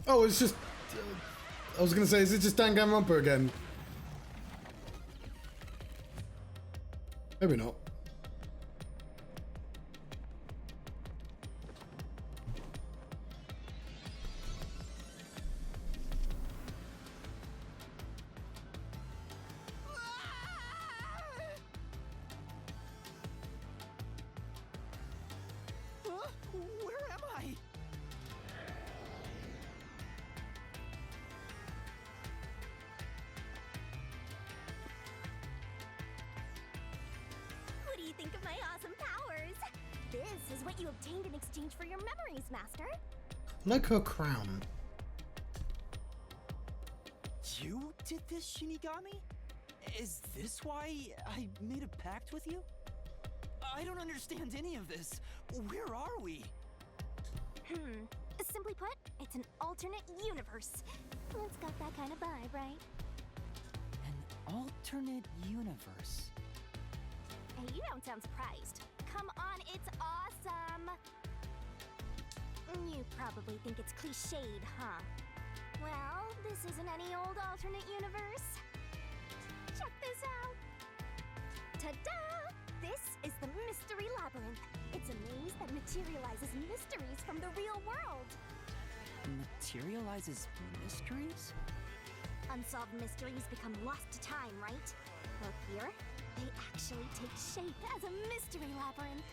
Oh, it's just... I was gonna say, is it just Danganronpa again? Maybe not. Huh? Where am I? What do you think of my awesome powers? This is what you obtained in exchange for your memories, Master. Like her crown. You did this, Shinigami? Is this why I made a pact with you? I don't understand any of this. Where are we? Simply put, it's an alternate universe. It's got that kind of vibe, right? An alternate universe. Hey, you don't sound surprised. Come on, it's awesome! You probably think it's cliched, huh? Well, this isn't any old alternate universe. Check this out! Ta-da! This is the Mystery Labyrinth. It's a maze that materializes mysteries from the real world. Materializes mysteries? Unsolved mysteries become lost to time, right? Well, here, they actually take shape as a mystery labyrinth.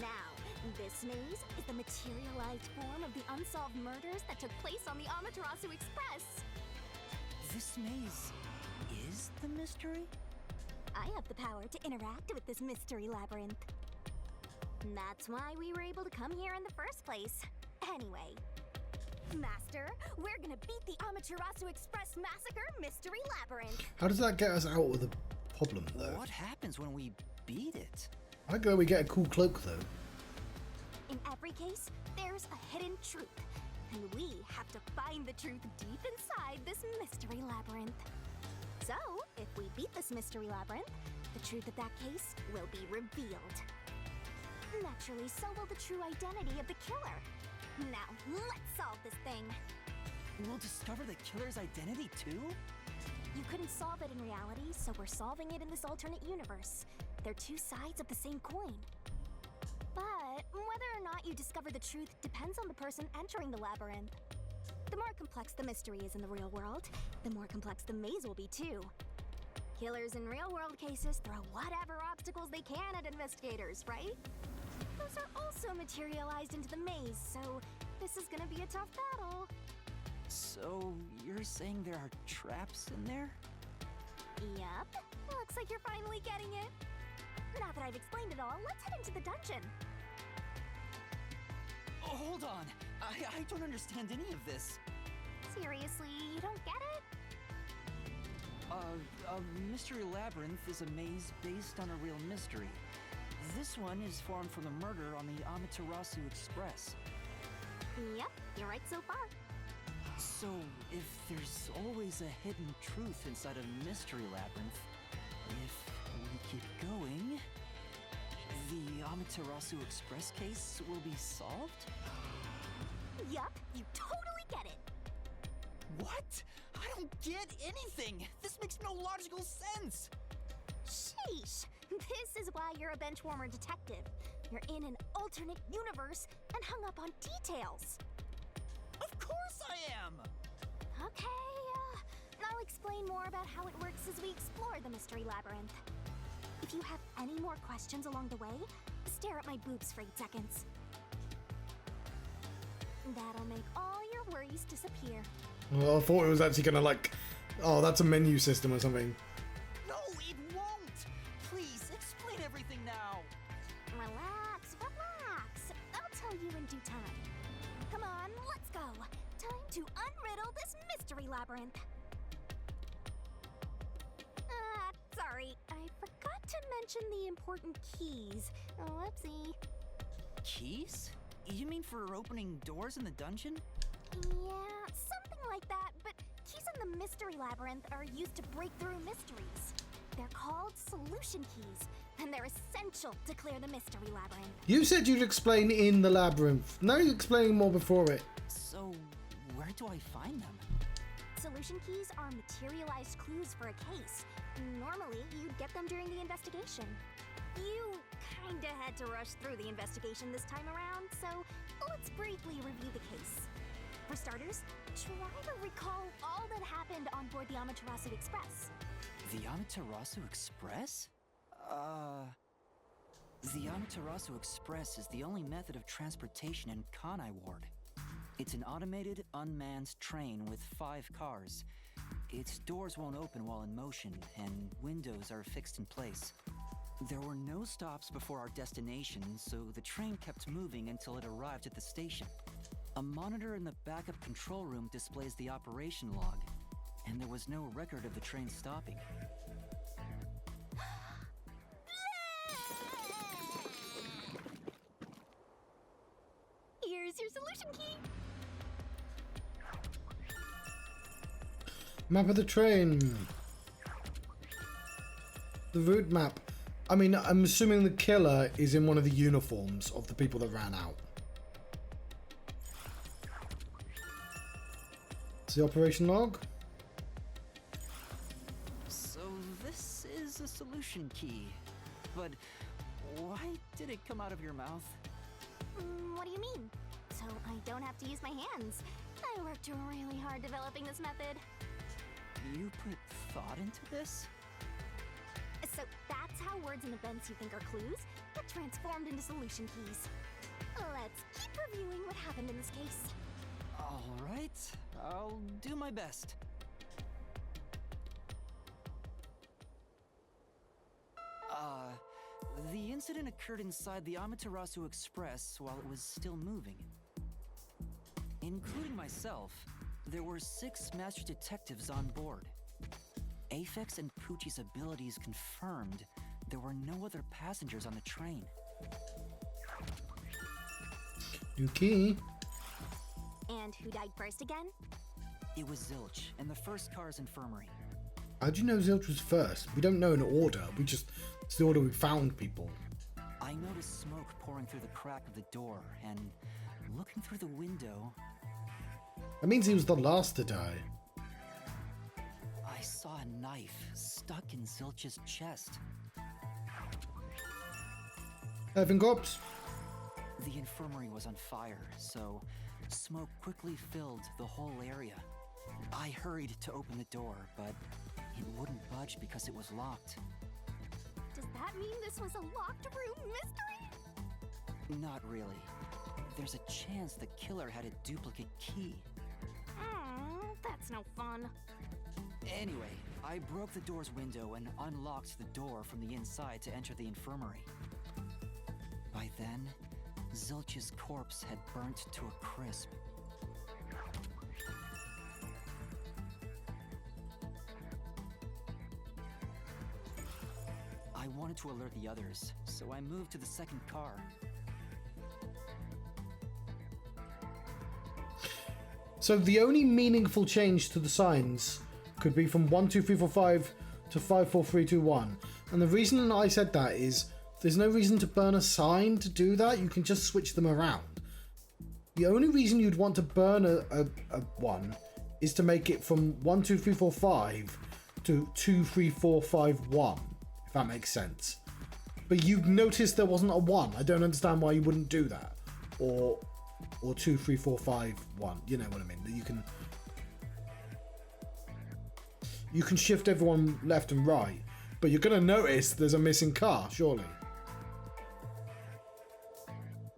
Now, this maze is the materialized form of the unsolved murders that took place on the Amaterasu Express. This maze is the mystery? I have the power to interact with this mystery labyrinth. That's why we were able to come here in the first place. Anyway, Master, we're gonna beat the Amaterasu Express Massacre Mystery Labyrinth. How does that get us out of the problem, though? What happens when we beat it? I go we get a cool cloak, though. In every case, there's a hidden truth, and we have to find the truth deep inside this mystery labyrinth. So, if we beat this mystery labyrinth, the truth of that case will be revealed. Naturally, so will the true identity of the killer. Now, let's solve this thing. We'll discover the killer's identity too? You couldn't solve it in reality, so we're solving it in this alternate universe. They're two sides of the same coin. But whether or not you discover the truth depends on the person entering the labyrinth. The more complex the mystery is in the real world, the more complex the maze will be too. Killers in real-world cases throw whatever obstacles they can at investigators, right? Those are also materialized into the maze, so this is gonna be a tough battle. So, you're saying there are traps in there? Yup. Looks like you're finally getting it. Now that I've explained it all, let's head into the dungeon. Oh, hold on. I don't understand any of this. Seriously, you don't get it? A mystery labyrinth is a maze based on a real mystery. This one is formed from the murder on the Amaterasu Express. Yep, you're right so far. So, if there's always a hidden truth inside a mystery labyrinth, if we keep going, the Amaterasu Express case will be solved? Yup, you totally get it. What? I don't get anything! This makes no logical sense! Sheesh. This is why you're a benchwarmer detective. You're in an alternate universe and hung up on details. Of course I am! Okay, I'll explain more about how it works as we explore the mystery labyrinth. If you have any more questions along the way, stare at my boobs for 8 seconds. That'll make all your worries disappear. Well, I thought it was actually gonna like, oh, that's a menu system or something. No, it won't! Please, explain everything now! Relax, relax. I'll tell you in due time. Come on, let's go. Time to unriddle this mystery labyrinth. Sorry, I forgot to mention the important keys. Whoopsie. Keys? You mean for opening doors in the dungeon? Yeah, something like that, but keys in the mystery labyrinth are used to break through mysteries. They're called solution keys, and they're essential to clear the mystery labyrinth. You said you'd explain in the labyrinth. Now you're explaining more before it. So, where do I find them? Solution keys are materialized clues for a case. Normally, you'd get them during the investigation. You kinda had to rush through the investigation this time around, so let's briefly review the case. For starters, try to recall all that happened on board the Amaterasu Express. The Amaterasu Express? The Amaterasu Express is the only method of transportation in Kanai Ward. It's an automated, unmanned train with 5 cars. Its doors won't open while in motion, and windows are fixed in place. There were no stops before our destination, so the train kept moving until it arrived at the station. A monitor in the backup control room displays the operation log, and there was no record of the train stopping. Here's your solution key. Map of the train. The route map. I mean, I'm assuming the killer is in one of the uniforms of the people that ran out. It's the operation log. So this is a solution key, but why did it come out of your mouth? What do you mean? So I don't have to use my hands. I worked really hard developing this method. You put thought into this? So that's how words and events you think are clues get transformed into solution keys. Let's keep reviewing what happened in this case. All right, I'll do my best. The incident occurred inside the Amaterasu Express while it was still moving. Including myself, there were 6 master detectives on board. Aphex and Poochie's abilities confirmed there were no other passengers on the train. New key. And who died first again? It was Zilch in the first car's infirmary. How'd you know Zilch was first? We don't know in order. It's the order we found people. I noticed smoke pouring through the crack of the door, and looking through the window, That means he was the last to die. I saw a knife stuck in Zilch's chest. Evan Gops. The infirmary was on fire, so smoke quickly filled the whole area. I hurried to open the door, but it wouldn't budge. budge because it was locked. Does that mean this was a locked room mystery? Not really. There's a chance the killer had a duplicate key. That's no fun. Anyway, I broke the door's window and unlocked the door from the inside to enter the infirmary. By then, Zilch's corpse had burnt to a crisp. I wanted to alert the others, so I moved to the second car. So the only meaningful change to the signs could be from 1, 2, 3, 4, 5 to 5, 4, 3, 2, 1. And the reason I said that is there's no reason to burn a sign to do that. You can just switch them around. The only reason you'd want to burn a one is to make it from 1, 2, 3, 4, 5 to 2, 3, 4, 5, 1. If that makes sense. But you noticed there wasn't a 1. I don't understand why you wouldn't do that. Or 2, 3, 4, 5, 1. You know what I mean? You can shift everyone left and right, but you're going to notice there's a missing car, surely.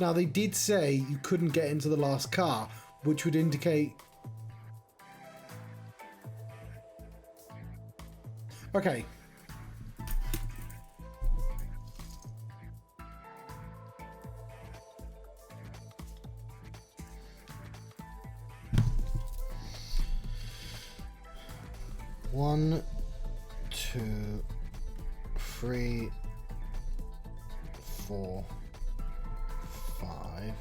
Now, they did say you couldn't get into the last car, which would indicate... Okay. One, 2, 3, 4, 5.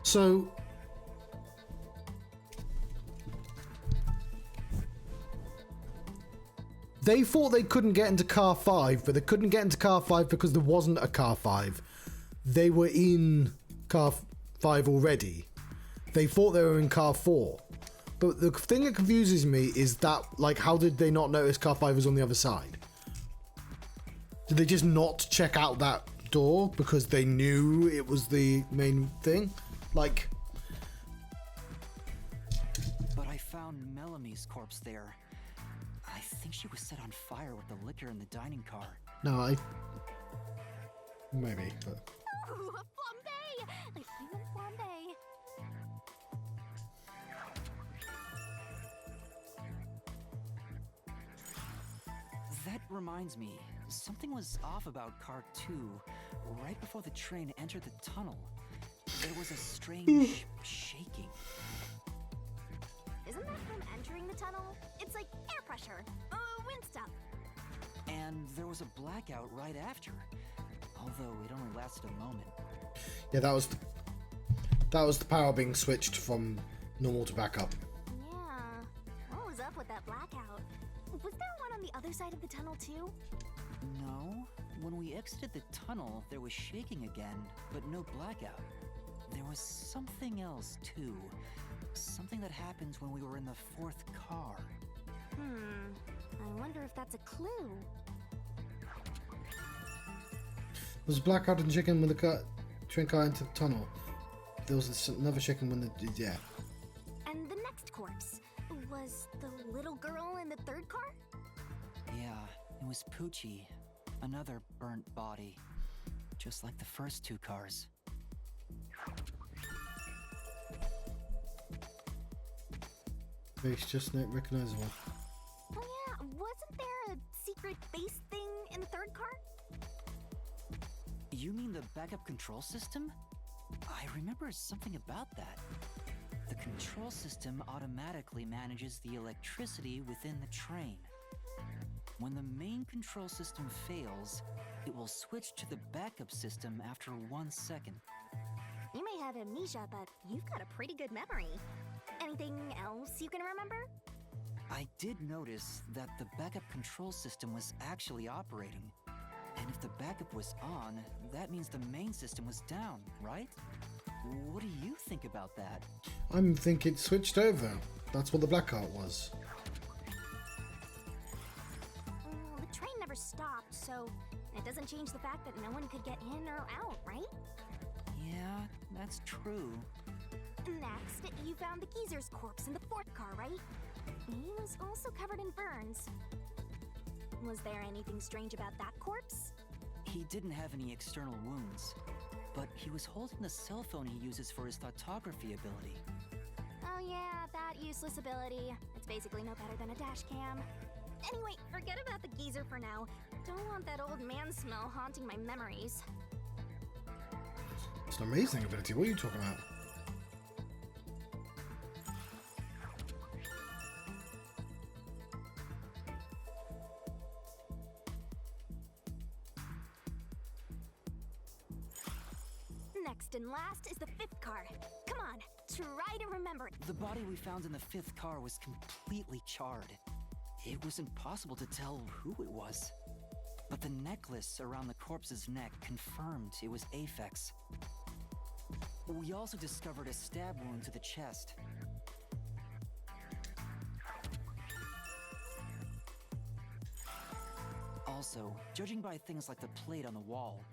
So they thought they couldn't get into car 5, but they couldn't get into car 5 because there wasn't a car 5. They were in car 5 already. They thought they were in car 4. But the thing that confuses me is that, like, how did they not notice car 5 was on the other side? Did they just not check out that door because they knew it was the main thing? Like... But I found Melamie's corpse there. I think she was set on fire with the liquor in the dining car. No, maybe, but... Ooh, a flambe! A human flambe. That reminds me, something was off about car 2. Right before the train entered the tunnel, there was a strange shaking. Isn't that from entering the tunnel? It's like air pressure. Wind stuff. And there was a blackout right after, although it only lasted a moment. Yeah, that was the power being switched from normal to backup. Yeah. What was up with that blackout? Was there one on the other side of the tunnel too? No. When we exited the tunnel, there was shaking again, but no blackout. There was something else too. Something that happened when we were in the 4th car. I wonder if that's a clue. There was a blackout and shaking when the train car into the tunnel. There was another shaking when the... yeah. And the next corpse was the little girl in the 3rd car? Yeah, it was Poochie. Another burnt body. Just like the first 2 cars. Face just not recognizable. Oh yeah, wasn't there a secret base thing in the 3rd car? You mean the backup control system? I remember something about that. The control system automatically manages the electricity within the train. When the main control system fails, it will switch to the backup system after 1 second. You may have amnesia, but you've got a pretty good memory. Anything else you can remember? I did notice that the backup control system was actually operating. And if the backup was on, that means the main system was down, right? What do you think about that? I'm thinking it switched over. That's what the blackout was. Well, the train never stopped, so it doesn't change the fact that no one could get in or out, right? Yeah, that's true. Next, you found the geezer's corpse in the fourth car, right? He was also covered in burns. Was there anything strange about that corpse? He didn't have any external wounds, but he was holding the cell phone he uses for his photography ability. Oh yeah, that useless ability. It's basically no better than a dash cam. Anyway, forget about the geezer for now. Don't want that old man smell haunting my memories. It's an amazing ability. What are you talking about? Next and last is the fifth car. Come on, try to remember it. The body we found in the fifth car was completely charred. It was impossible to tell who it was. But the necklace around the corpse's neck confirmed it was Aphex. We also discovered a stab wound to the chest. Also, judging by things like the plate on the wall,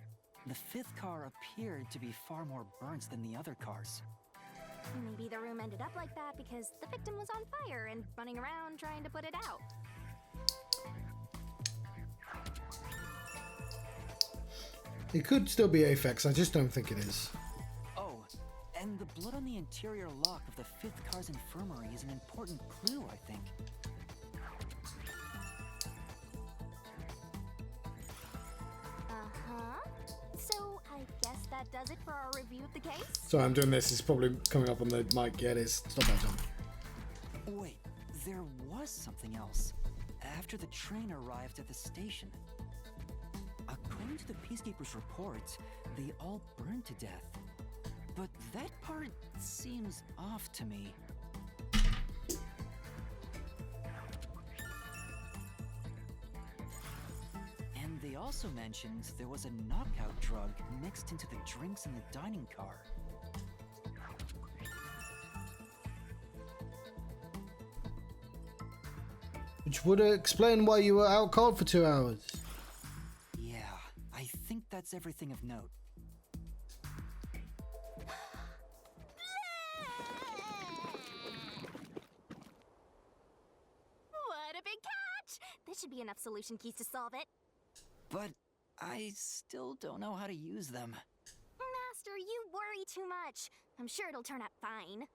the fifth car appeared to be far more burnt than the other cars. Maybe the room ended up like that because the victim was on fire and running around trying to put it out. It could still be Aphex. I just don't think it is. Oh, and the blood on the interior lock of the fifth car's infirmary is an important clue, I think. Uh-huh. So I guess that does it for our review of the case. Sorry, I'm doing this. It's probably coming up on the mic. Yeah, it is. Stop that, John. Wait, there was something else. After the train arrived at the station. According to the Peacekeeper's report, they all burned to death. But that part seems off to me. And they also mentioned there was a knockout drug mixed into the drinks in the dining car. Which would explain why you were out cold for 2 hours. Yeah, I think that's everything of note. What a big catch! This should be enough solution keys to solve it. But I still don't know how to use them. Master, you worry too much. I'm sure it'll turn out fine.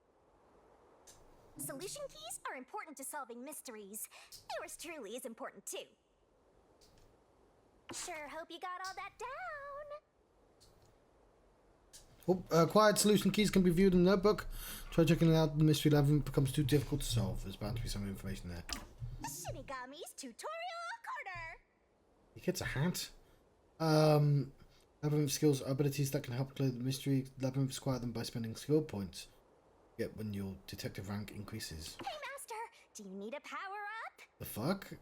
Solution keys are important to solving mysteries. Yours truly is important too. Sure hope you got all that down. Oh, acquired solution keys can be viewed in the notebook. Try checking it out. The mystery labyrinth becomes too difficult to solve. There's bound to be some information there. Shinigami's Tutorial Corner! He gets a hat. Labyrinth skills are abilities that can help clear the mystery. Labyrinth acquire them by spending skill points. Get when your detective rank increases. Hey, Master! Do you need a power-up? The fuck?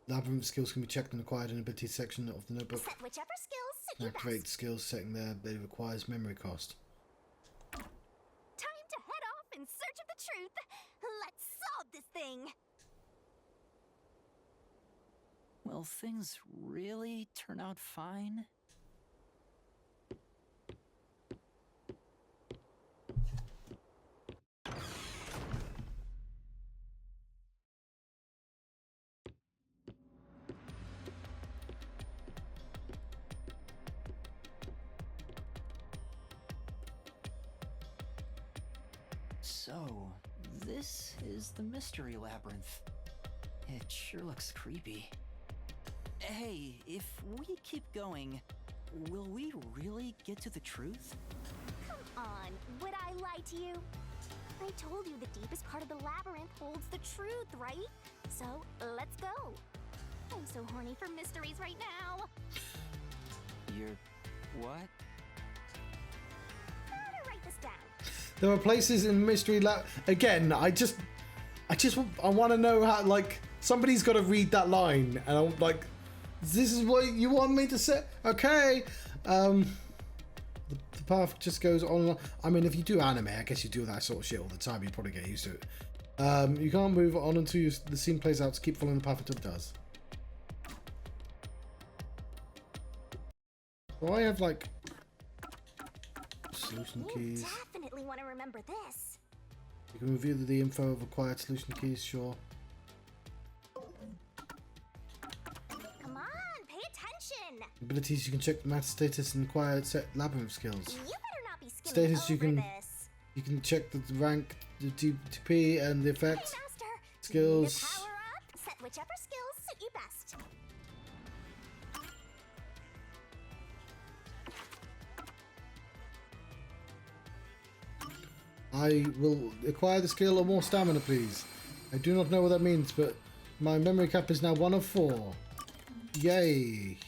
Labyrinth skills can be checked and acquired in the abilities section of the notebook. Set whichever skills suit you Activate best. skills setting there, but it requires memory cost. Time to head off in search of the truth. Let's solve this thing. Will things really turn out fine? So, this is the mystery labyrinth. It sure looks creepy. Hey, if we keep going, will we really get to the truth? Come on, would I lie to you? I told you the deepest part of the labyrinth holds the truth, right? So, let's go. I'm so horny for mysteries right now. You're... what? How to write this down? There are places in Mystery Lab. Again, I want to know how. Like, somebody's got to read that line, and I'm like, this is what you want me to say? Okay. The path just goes on and on. I mean, if you do anime, I guess you do that sort of shit all the time. You probably get used to it. You can't move on until the scene plays out. To keep following the path until it does. So I have like solution keys. Definitely want to remember this. You can review the info of acquired solution keys. Sure. Come on, pay attention. Abilities, you can check the matter status and acquire set labyrinth skills. You better not be skimming Status, over this. you can check the rank, the TP, and the effects. Hey, Master. Skills. Power up. Set whichever skills suit you best. I will acquire the skill or more stamina, please. I do not know what that means, but my memory cap is now 1 of 4. Yay!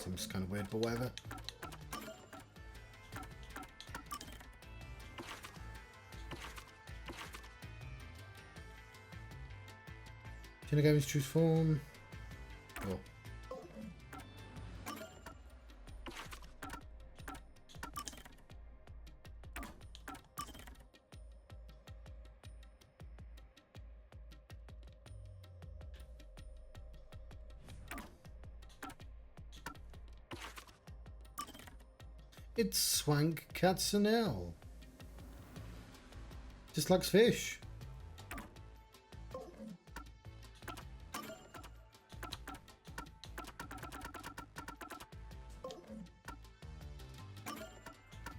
Seems kind of weird, but whatever. Shinigami's true form. Oh. It's Swank Katsunel. Just likes fish. What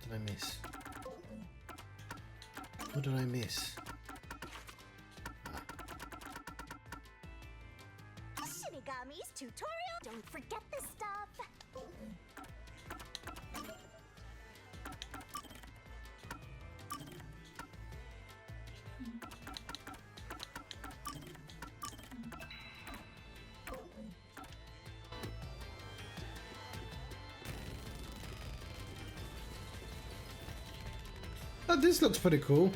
did I miss? What did I miss? Shinigami's tutorial. Don't forget this stuff. Oh, this looks pretty cool.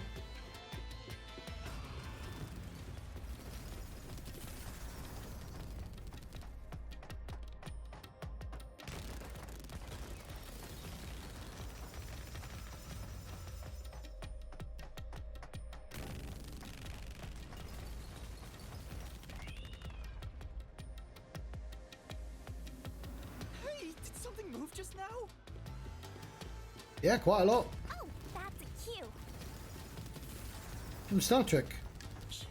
Hey, did something move just now? Yeah, quite a lot. Oh, that's a cue. From Star Trek. Q?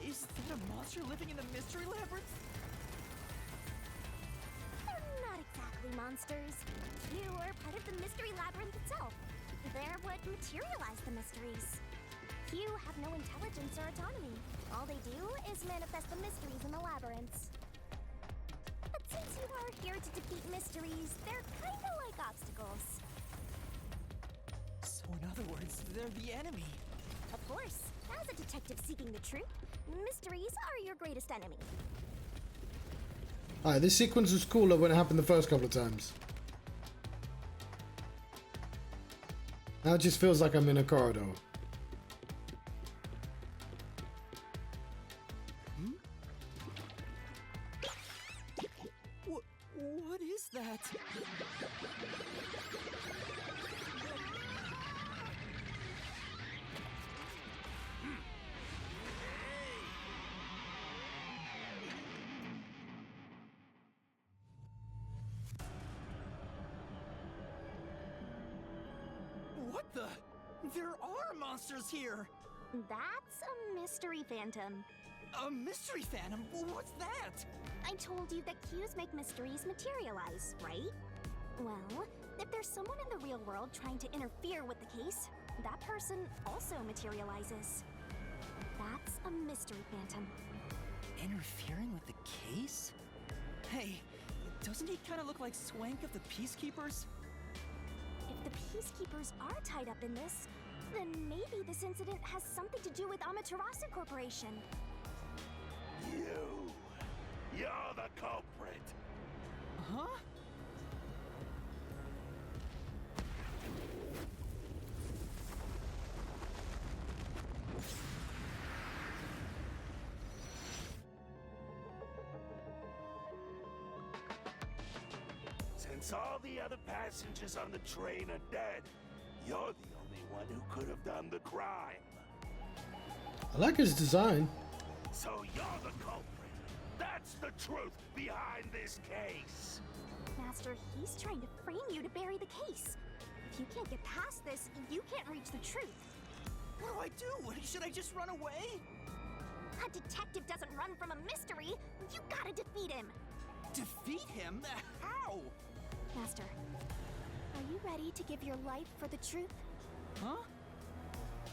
Is that a monster living in the mystery labyrinth? They're not exactly monsters. You are part of the mystery labyrinth itself. They're what materialize the mysteries. Few have no intelligence or autonomy. All they do is manifest the mysteries in the labyrinths. But since you are here to defeat mysteries, they're kinda like obstacles. So in other words, they're the enemy. Of course, as a detective seeking the truth, mysteries are your greatest enemy. Alright, this sequence was cooler when it happened the first couple of times. Now it just feels like I'm in a corridor. What is that? What the? There are monsters here! That's a mystery phantom. A mystery phantom? What's that? I told you that cues make mysteries materialize, right? Well, if there's someone in the real world trying to interfere with the case, that person also materializes. That's a mystery phantom. Interfering with the case? Hey, doesn't he kind of look like Swank of the Peacekeepers? If the Peacekeepers are tied up in this, then maybe this incident has something to do with Amaterasu Corporation. You're the culprit. Huh? Since all the other passengers on the train are dead, you're the only one who could have done the crime. I like his design. So you're the culprit. That's the truth behind this case. Master, he's trying to frame you to bury the case. If you can't get past this, you can't reach the truth. What do? Should I just run away? A detective doesn't run from a mystery. You gotta defeat him. Defeat him? How? Master, are you ready to give your life for the truth? Huh?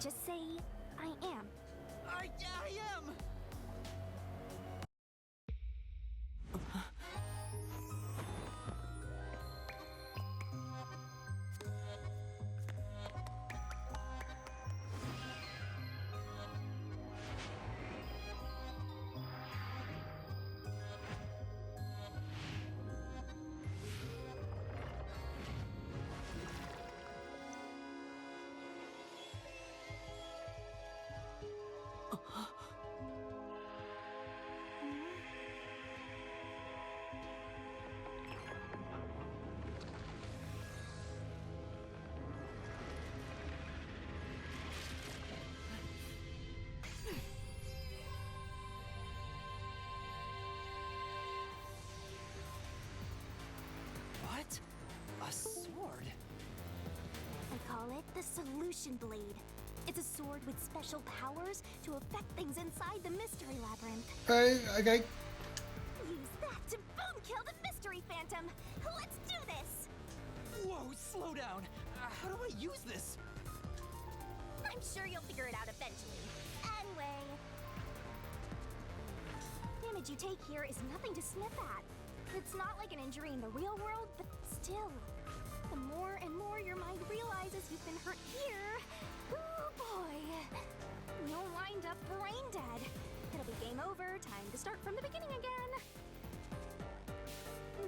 Just say, I am. I am! What? A sword? I call it the Solution Blade. It's a sword with special powers to affect things inside the Mystery Labyrinth. Okay. Use that to boom kill the Mystery Phantom. Let's do this! Whoa, slow down. How do I use this? I'm sure you'll figure it out eventually. Anyway, damage you take here is nothing to sniff at. It's not like an injury in the real world, but still. The more and more your mind realizes you've been hurt here, oh boy, you'll wind up brain dead. It'll be game over, time to start from the beginning again.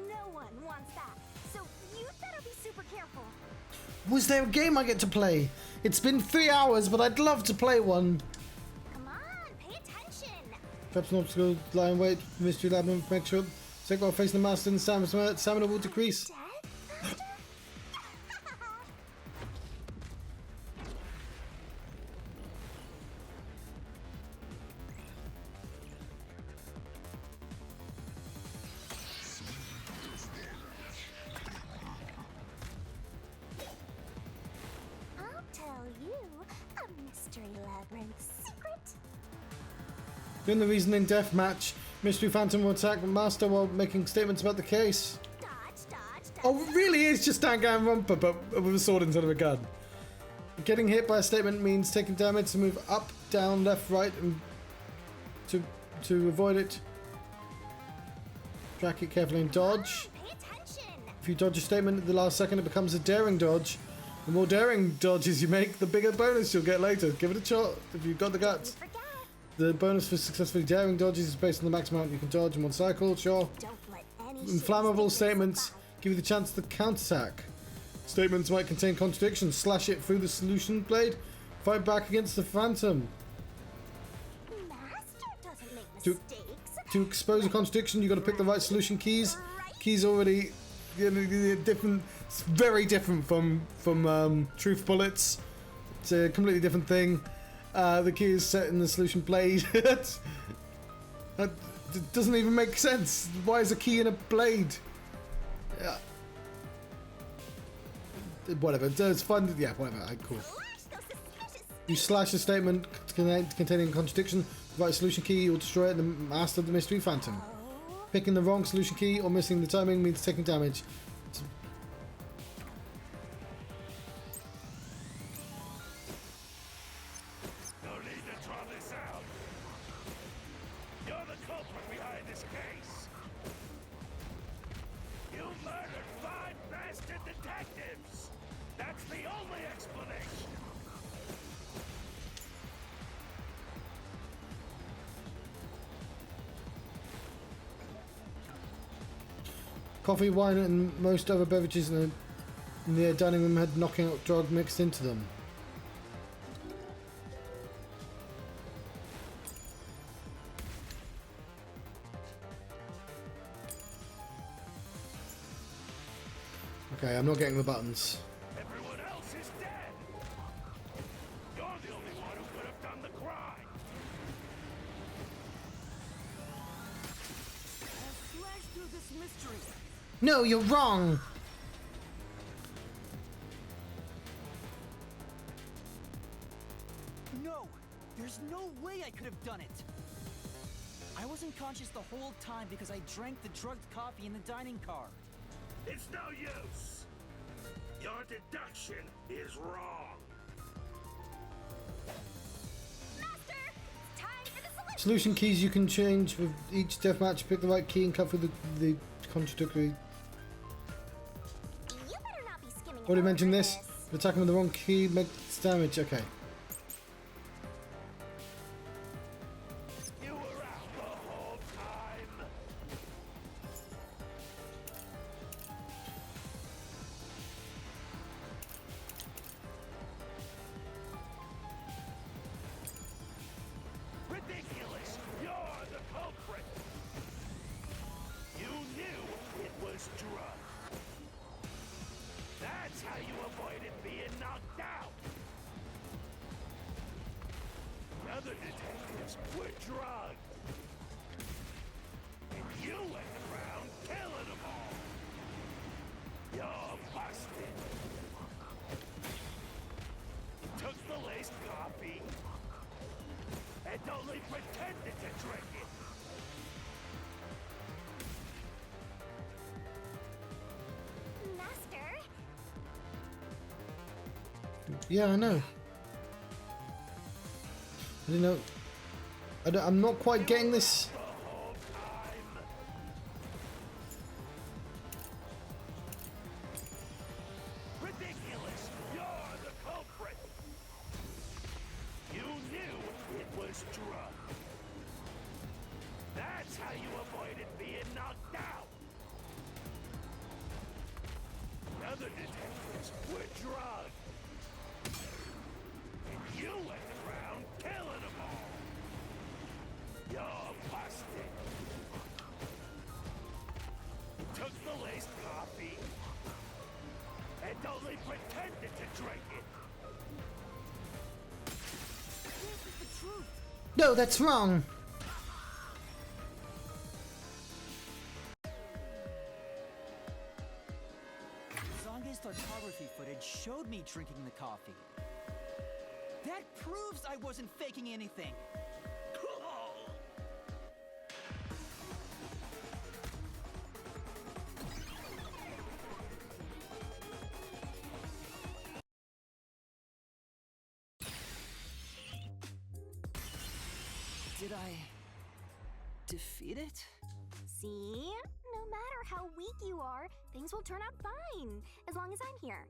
No one wants that, so you'd better be super careful. Was there a game I get to play? It's been 3 hours, but I'd love to play one. Come on, pay attention. Perhaps an obstacle, lie in wait, mystery labyrinth, make sure. Take while facing the master and stamina will decrease. Dead, Master? I'll tell you a Mystery Labyrinth secret. During the reasoning death match, Mystery Phantom will attack the master while making statements about the case. Dodge, dodge, dodge. Oh, it really is just Danganronpa, but with a sword instead of a gun. Getting hit by a statement means taking damage to move up, down, left, right, and to avoid it. Track it carefully and dodge. Pay attention. If you dodge a statement at the last second, it becomes a daring dodge. The more daring dodges you make, the bigger bonus you'll get later. Give it a shot if you've got the guts. Forget. The bonus for successfully daring dodges is based on the maximum amount you can dodge in one cycle. Sure. Don't let any Inflammable shit statements slip give you the chance to counterattack. Statements might contain contradictions. Slash it through the solution blade. Fight back against the phantom. by. Master doesn't make To- mistakes. To expose a contradiction, you got to pick the right solution keys. Keys already different, very different from truth bullets. It's a completely different thing. The key is set in the solution blade. That doesn't even make sense. Why is a key in a blade? Yeah. Whatever. It's fun. Yeah, whatever. Cool. Slash those suspicious. You slash a statement containing a contradiction. the right solution key, you'll destroy it and master the mystery phantom. Picking the wrong solution key or missing the timing means taking damage. No need to draw this out. You're the culprit behind this case. You murdered 5 bastard detectives. That's the only explanation. Coffee, wine, and most other beverages in the dining room had knockout drug mixed into them. Okay, I'm not getting the buttons. Everyone else is dead. You're the only one who could have done the crime. I'll slash through this mystery. No, you're wrong! No! There's no way I could have done it! I wasn't conscious the whole time because I drank the drugged coffee in the dining car. It's no use. Your deduction is wrong. Master, it's time for the solution. Solution keys you can change with each deathmatch. Pick the right key and cut through the contradictory. You better not be skimming Already over mentioned this. Attacking with the wrong key makes damage. Okay. You were out the whole time. Ridiculous! You're the culprit! You knew it was drugged. That's how you avoided being knocked out! The other detectives were drugged. And you went around killing them all! You're busted! You took the laced coffee and only pretended to drink it! Master, Yeah, I know. I didn't know. I'm not quite getting this. The whole time! Ridiculous! You're the culprit! You knew it was drugged. That's how you avoided being knocked out! The other detectives were drugged. And you went around killing them all! You're busted! You took the laced coffee and only pretended to drink it! This is the truth! No, that's wrong. Zange's photography footage showed me drinking the coffee. That proves I wasn't faking anything. Did I defeat it? see? No matter how weak you are, things will turn out fine, as long as I'm here.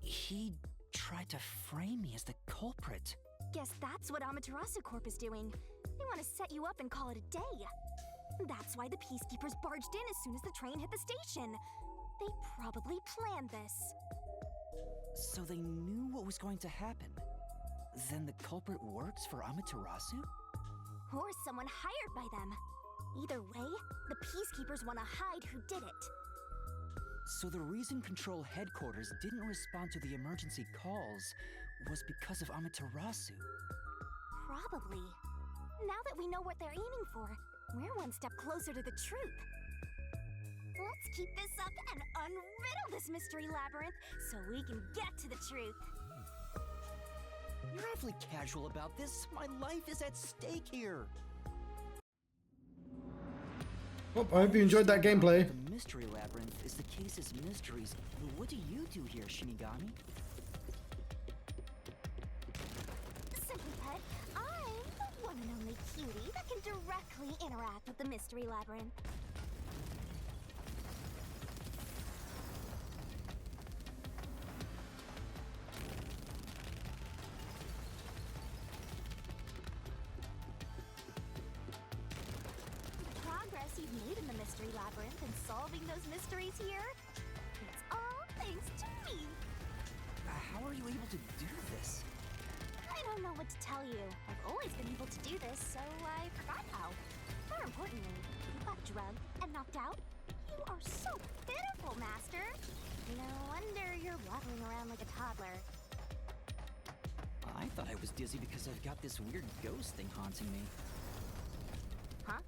He tried to frame me as the culprit. Guess that's what Amaterasu Corp is doing. They want to set you up and call it a day. That's why the peacekeepers barged in as soon as the train hit the station. They probably planned this. So they knew what was going to happen. Then the culprit works for Amaterasu? Or someone hired by them. Either way, the peacekeepers want to hide who did it. So the reason Control Headquarters didn't respond to the emergency calls was because of Amaterasu. Probably. Now that we know what they're aiming for, we're one step closer to the truth. Let's keep this up and unriddle this mystery labyrinth so we can get to the truth. You're awfully casual about this. My life is at stake here. Well, I hope you enjoyed that gameplay. The mystery labyrinth is the case's mysteries. What do you do here, Shinigami? Simply put, I'm the one and only cutie that can directly interact with the mystery labyrinth. The progress you've made in the mystery labyrinth and solving those mysteries here, it's all thanks to me. How are you able to do this? I don't know what to tell you. I've always been able to do this, so I forgot how. More importantly, you got drugged and knocked out. You are so pitiful, Master. No wonder you're waddling around like a toddler. I thought I was dizzy because I've got this weird ghost thing haunting me. Huh?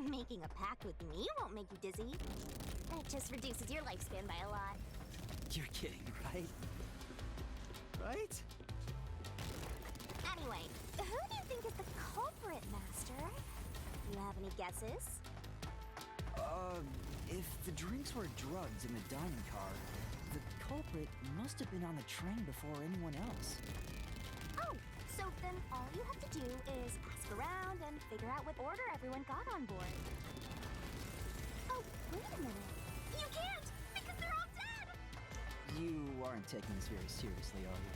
Making a pact with me won't make you dizzy. It just reduces your lifespan by a lot. You're kidding, right? Right? Anyway, who do you think is the culprit, Master? You have any guesses? If the drinks were drugged in the dining car, the culprit must have been on the train before anyone else. Oh, so then all you have to do is ask around and figure out what order everyone got on board. Oh, wait a minute. You can't, because they're all dead! You aren't taking this very seriously, are you?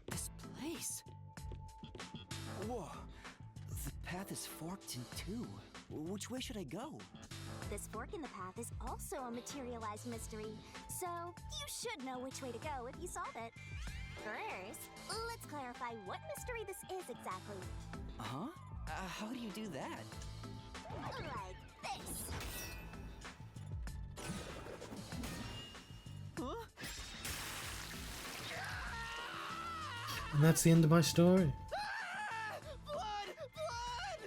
This place. Whoa. The path is forked in two. Which way should I go? This fork in the path is also a materialized mystery, so you should know which way to go if you solve it. First, let's clarify what mystery this is exactly. Uh-huh? How do you do that? Like this. Huh? And that's the end of my story. Blood! Blood!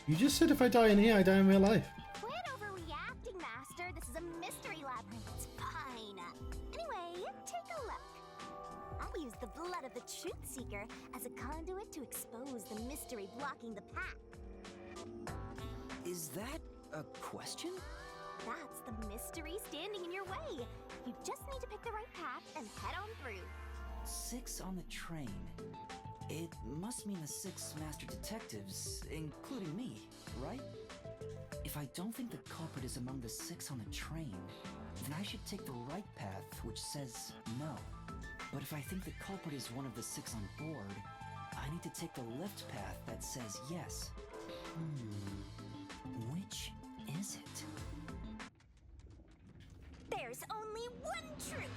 You just said if I die in here, I die in real life. Quit overreacting, Master. This is a mystery labyrinth. It's fine. Anyway, take a look. I'll use the blood of the Truth Seeker as a conduit to expose the mystery blocking the path. Is that a question? That's the mystery standing in your way. You just need to pick the right path and head on through. 6 on the train. It must mean the 6 master detectives, including me, right? If I don't think the culprit is among the 6 on the train, then I should take the right path, which says no. But if I think the culprit is one of the 6 on board, I need to take the left path that says yes. Which is it? There's only one truth.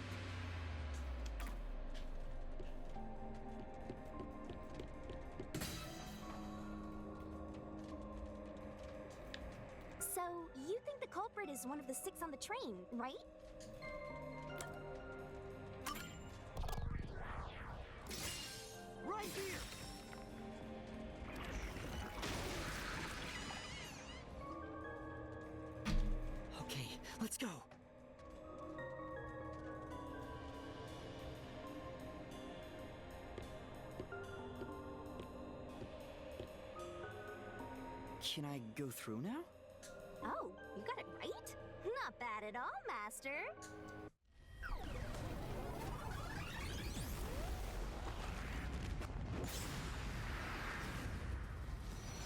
So, you think the culprit is one of the 6 on the train, right? Right here! Okay, let's go. Can I go through now? Oh, you got it right? Not bad at all, Master.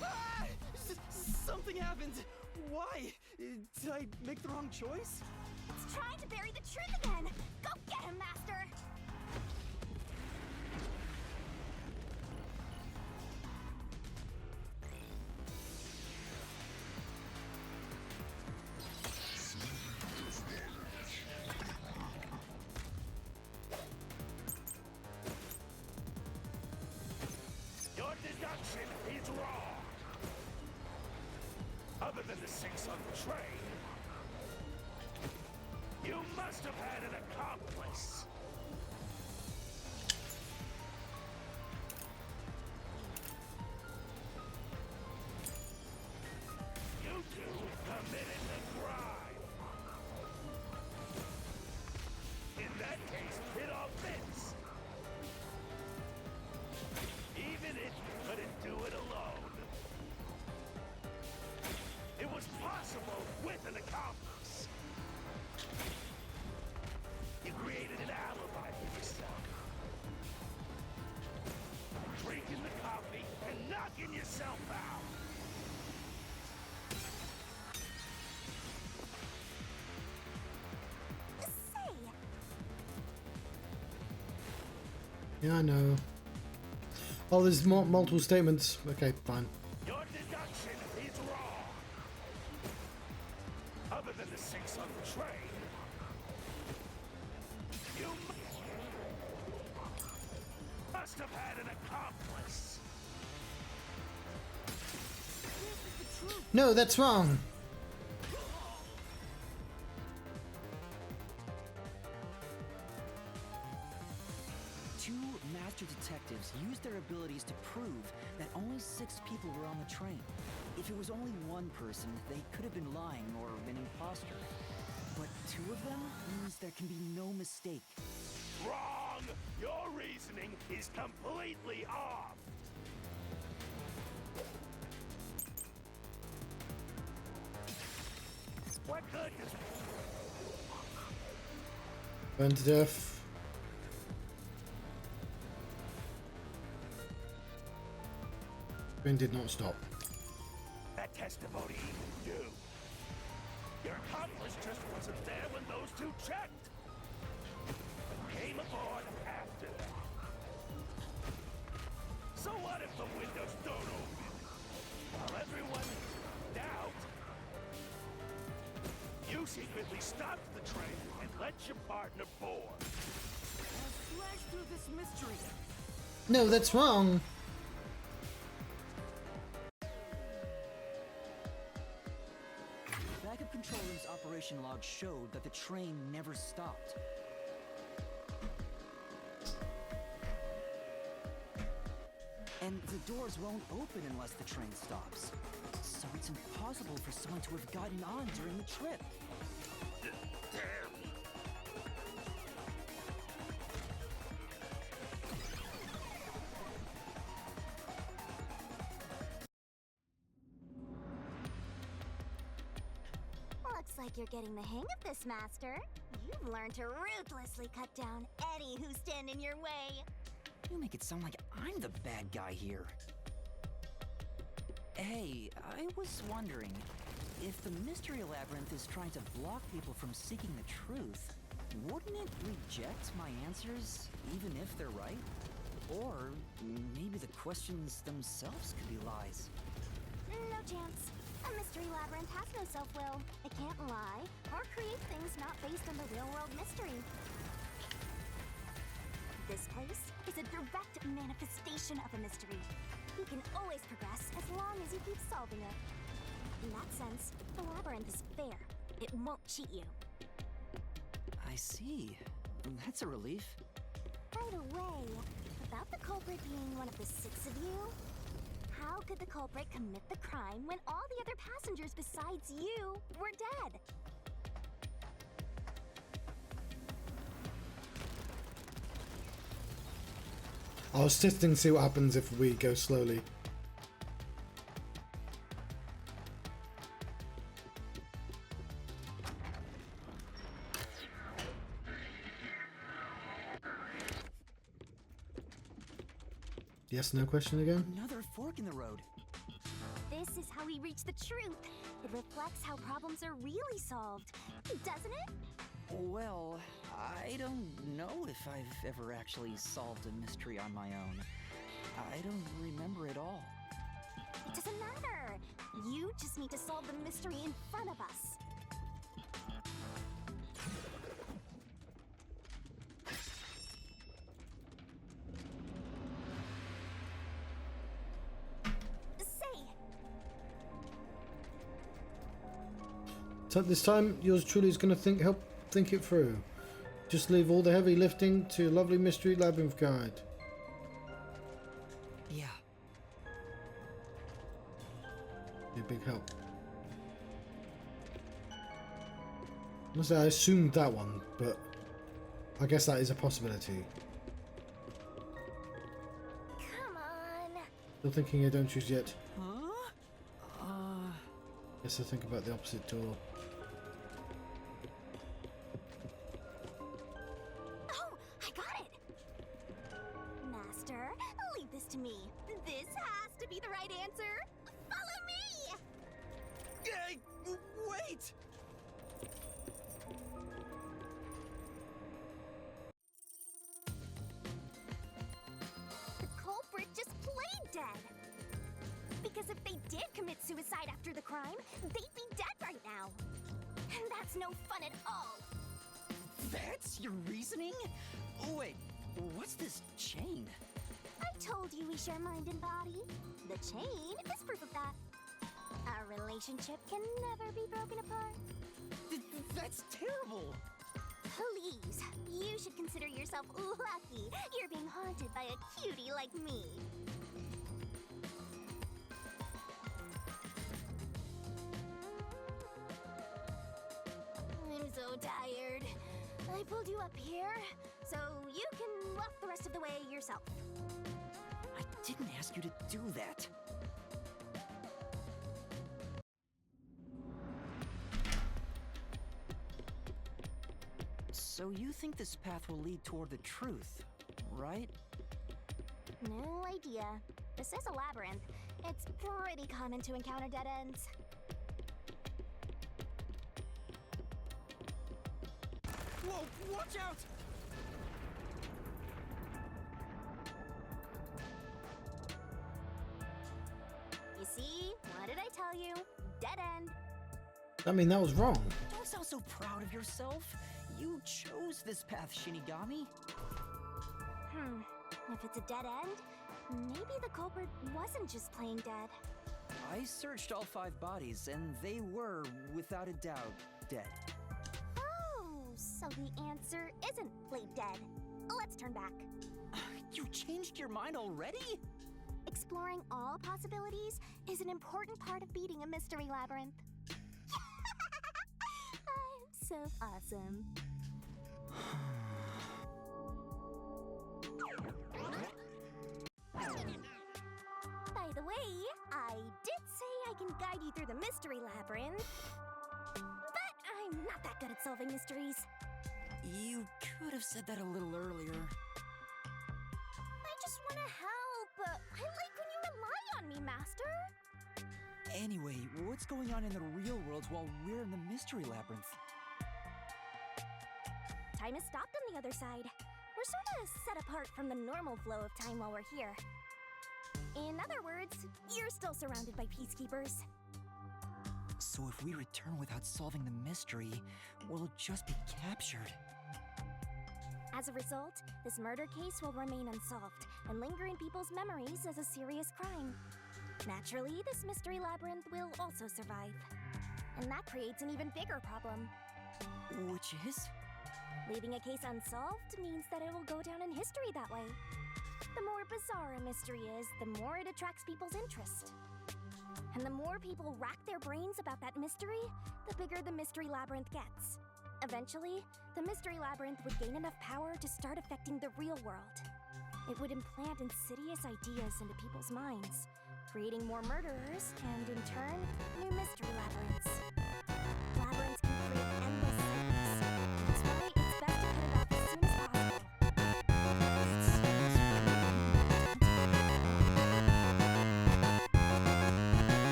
Ah! Something happened! Why? Did I make the wrong choice? It's trying to bury the truth again. Go get him, Master. Yours is not is wrong. Other than the 6 on the train, you must have had an accomplice. You two committed the crime. In that case, it all fits. Even if you couldn't do it alone, it was possible with an accomplice. You created an alibi for yourself. Drinking the coffee and knocking yourself out. Say, Yeah, I know. Oh, there's multiple statements. Okay, fine. Your deduction is wrong. Other than the 6 on the train, you must have had an accomplice. No, that's wrong. Two master detectives used their abilities to prove that only 6 people were on the train. If it was only one person, they could have been lying or an imposter. But 2 of them means there can be no mistake. Wrong! Your reasoning is completely off. What good does Burned to death. Train did not stop. that testimony even do? Your accomplice just wasn't there when those 2 checked. Came aboard after that. So what if the windows don't open? While everyone doubt, you secretly stopped the train and let your partner board. Slash through this mystery. No, that's wrong. Backup control room's operation log showed that the train never stopped. And the doors won't open unless the train stops. So it's impossible for someone to have gotten on during the trip. Damn. looks like you're getting the hang of this, Master. You've learned to ruthlessly cut down any who stand in your way. You make it sound like I'm the bad guy here. Hey, I was wondering, if the Mystery Labyrinth is trying to block people from seeking the truth, wouldn't it reject my answers, even if they're right? Or maybe the questions themselves could be lies. No chance. A Mystery Labyrinth has no self-will. It can't lie or create things not based on the real-world mystery. This place is a direct manifestation of a mystery. You can always progress as long as you keep solving it. In that sense, the labyrinth is fair. It won't cheat you. I see. That's a relief. By the way, about the culprit being one of the 6 of you, how could the culprit commit the crime when all the other passengers besides you were dead? I was testing to see what happens if we go slowly. Yes, no question again? Another fork in the road. This is how we reach the truth. It reflects how problems are really solved, doesn't it? Well, I don't know if I've ever actually solved a mystery on my own. I don't remember it all. It doesn't matter. You just need to solve the mystery in front of us. So this time, yours truly is going to help think it through. Just leave all the heavy lifting to your lovely mystery labyrinth guide. Yeah. Be a big help. Must say, I assumed that one, but I guess that is a possibility. Come on. Still thinking I don't choose yet. Huh? Guess I think about the opposite door. Oh, I got it. Master, leave this to me. This has to be the right answer. Follow me. Hey, wait! The culprit just played dead. Because if they did commit suicide after the crime, they'd be dead right now. And that's no fun at all. That's your reasoning? Wait, what's this chain? I told you we share mind and body. The chain is proof of that. Our relationship can never be broken apart. That's terrible! Please, you should consider yourself lucky you're being haunted by a cutie like me. I'm so tired. I pulled you up here, so you can walk the rest of the way yourself. I didn't ask you to do that. So you think this path will lead toward the truth, right? No idea. This is a labyrinth. It's pretty common to encounter dead ends. Whoa, watch out! You see? What did I tell you? Dead end. I mean, that was wrong. Don't sound so proud of yourself. You chose this path, Shinigami. If it's a dead end, maybe the culprit wasn't just playing dead. I searched all 5 bodies, and they were, without a doubt, dead. Oh, so the answer isn't played dead. Let's turn back. You changed your mind already? Exploring all possibilities is an important part of beating a mystery labyrinth. I'm so awesome. By the way, I did say I can guide you through the mystery labyrinth, but I'm not that good at solving mysteries. You could have said that a little earlier. I just want to help. I like when you rely on me, Master. Anyway, what's going on in the real world while we're in the mystery labyrinth? Time has stopped on the other side. We're sort of set apart from the normal flow of time while we're here. In other words, you're still surrounded by peacekeepers. So if we return without solving the mystery, we'll just be captured. As a result, this murder case will remain unsolved and linger in people's memories as a serious crime. Naturally, this mystery labyrinth will also survive. And that creates an even bigger problem. Which is? Leaving a case unsolved means that it will go down in history that way. The more bizarre a mystery is, the more it attracts people's interest. And the more people rack their brains about that mystery, the bigger the mystery labyrinth gets. Eventually, the mystery labyrinth would gain enough power to start affecting the real world. It would implant insidious ideas into people's minds, creating more murderers and, in turn, new mystery labyrinths.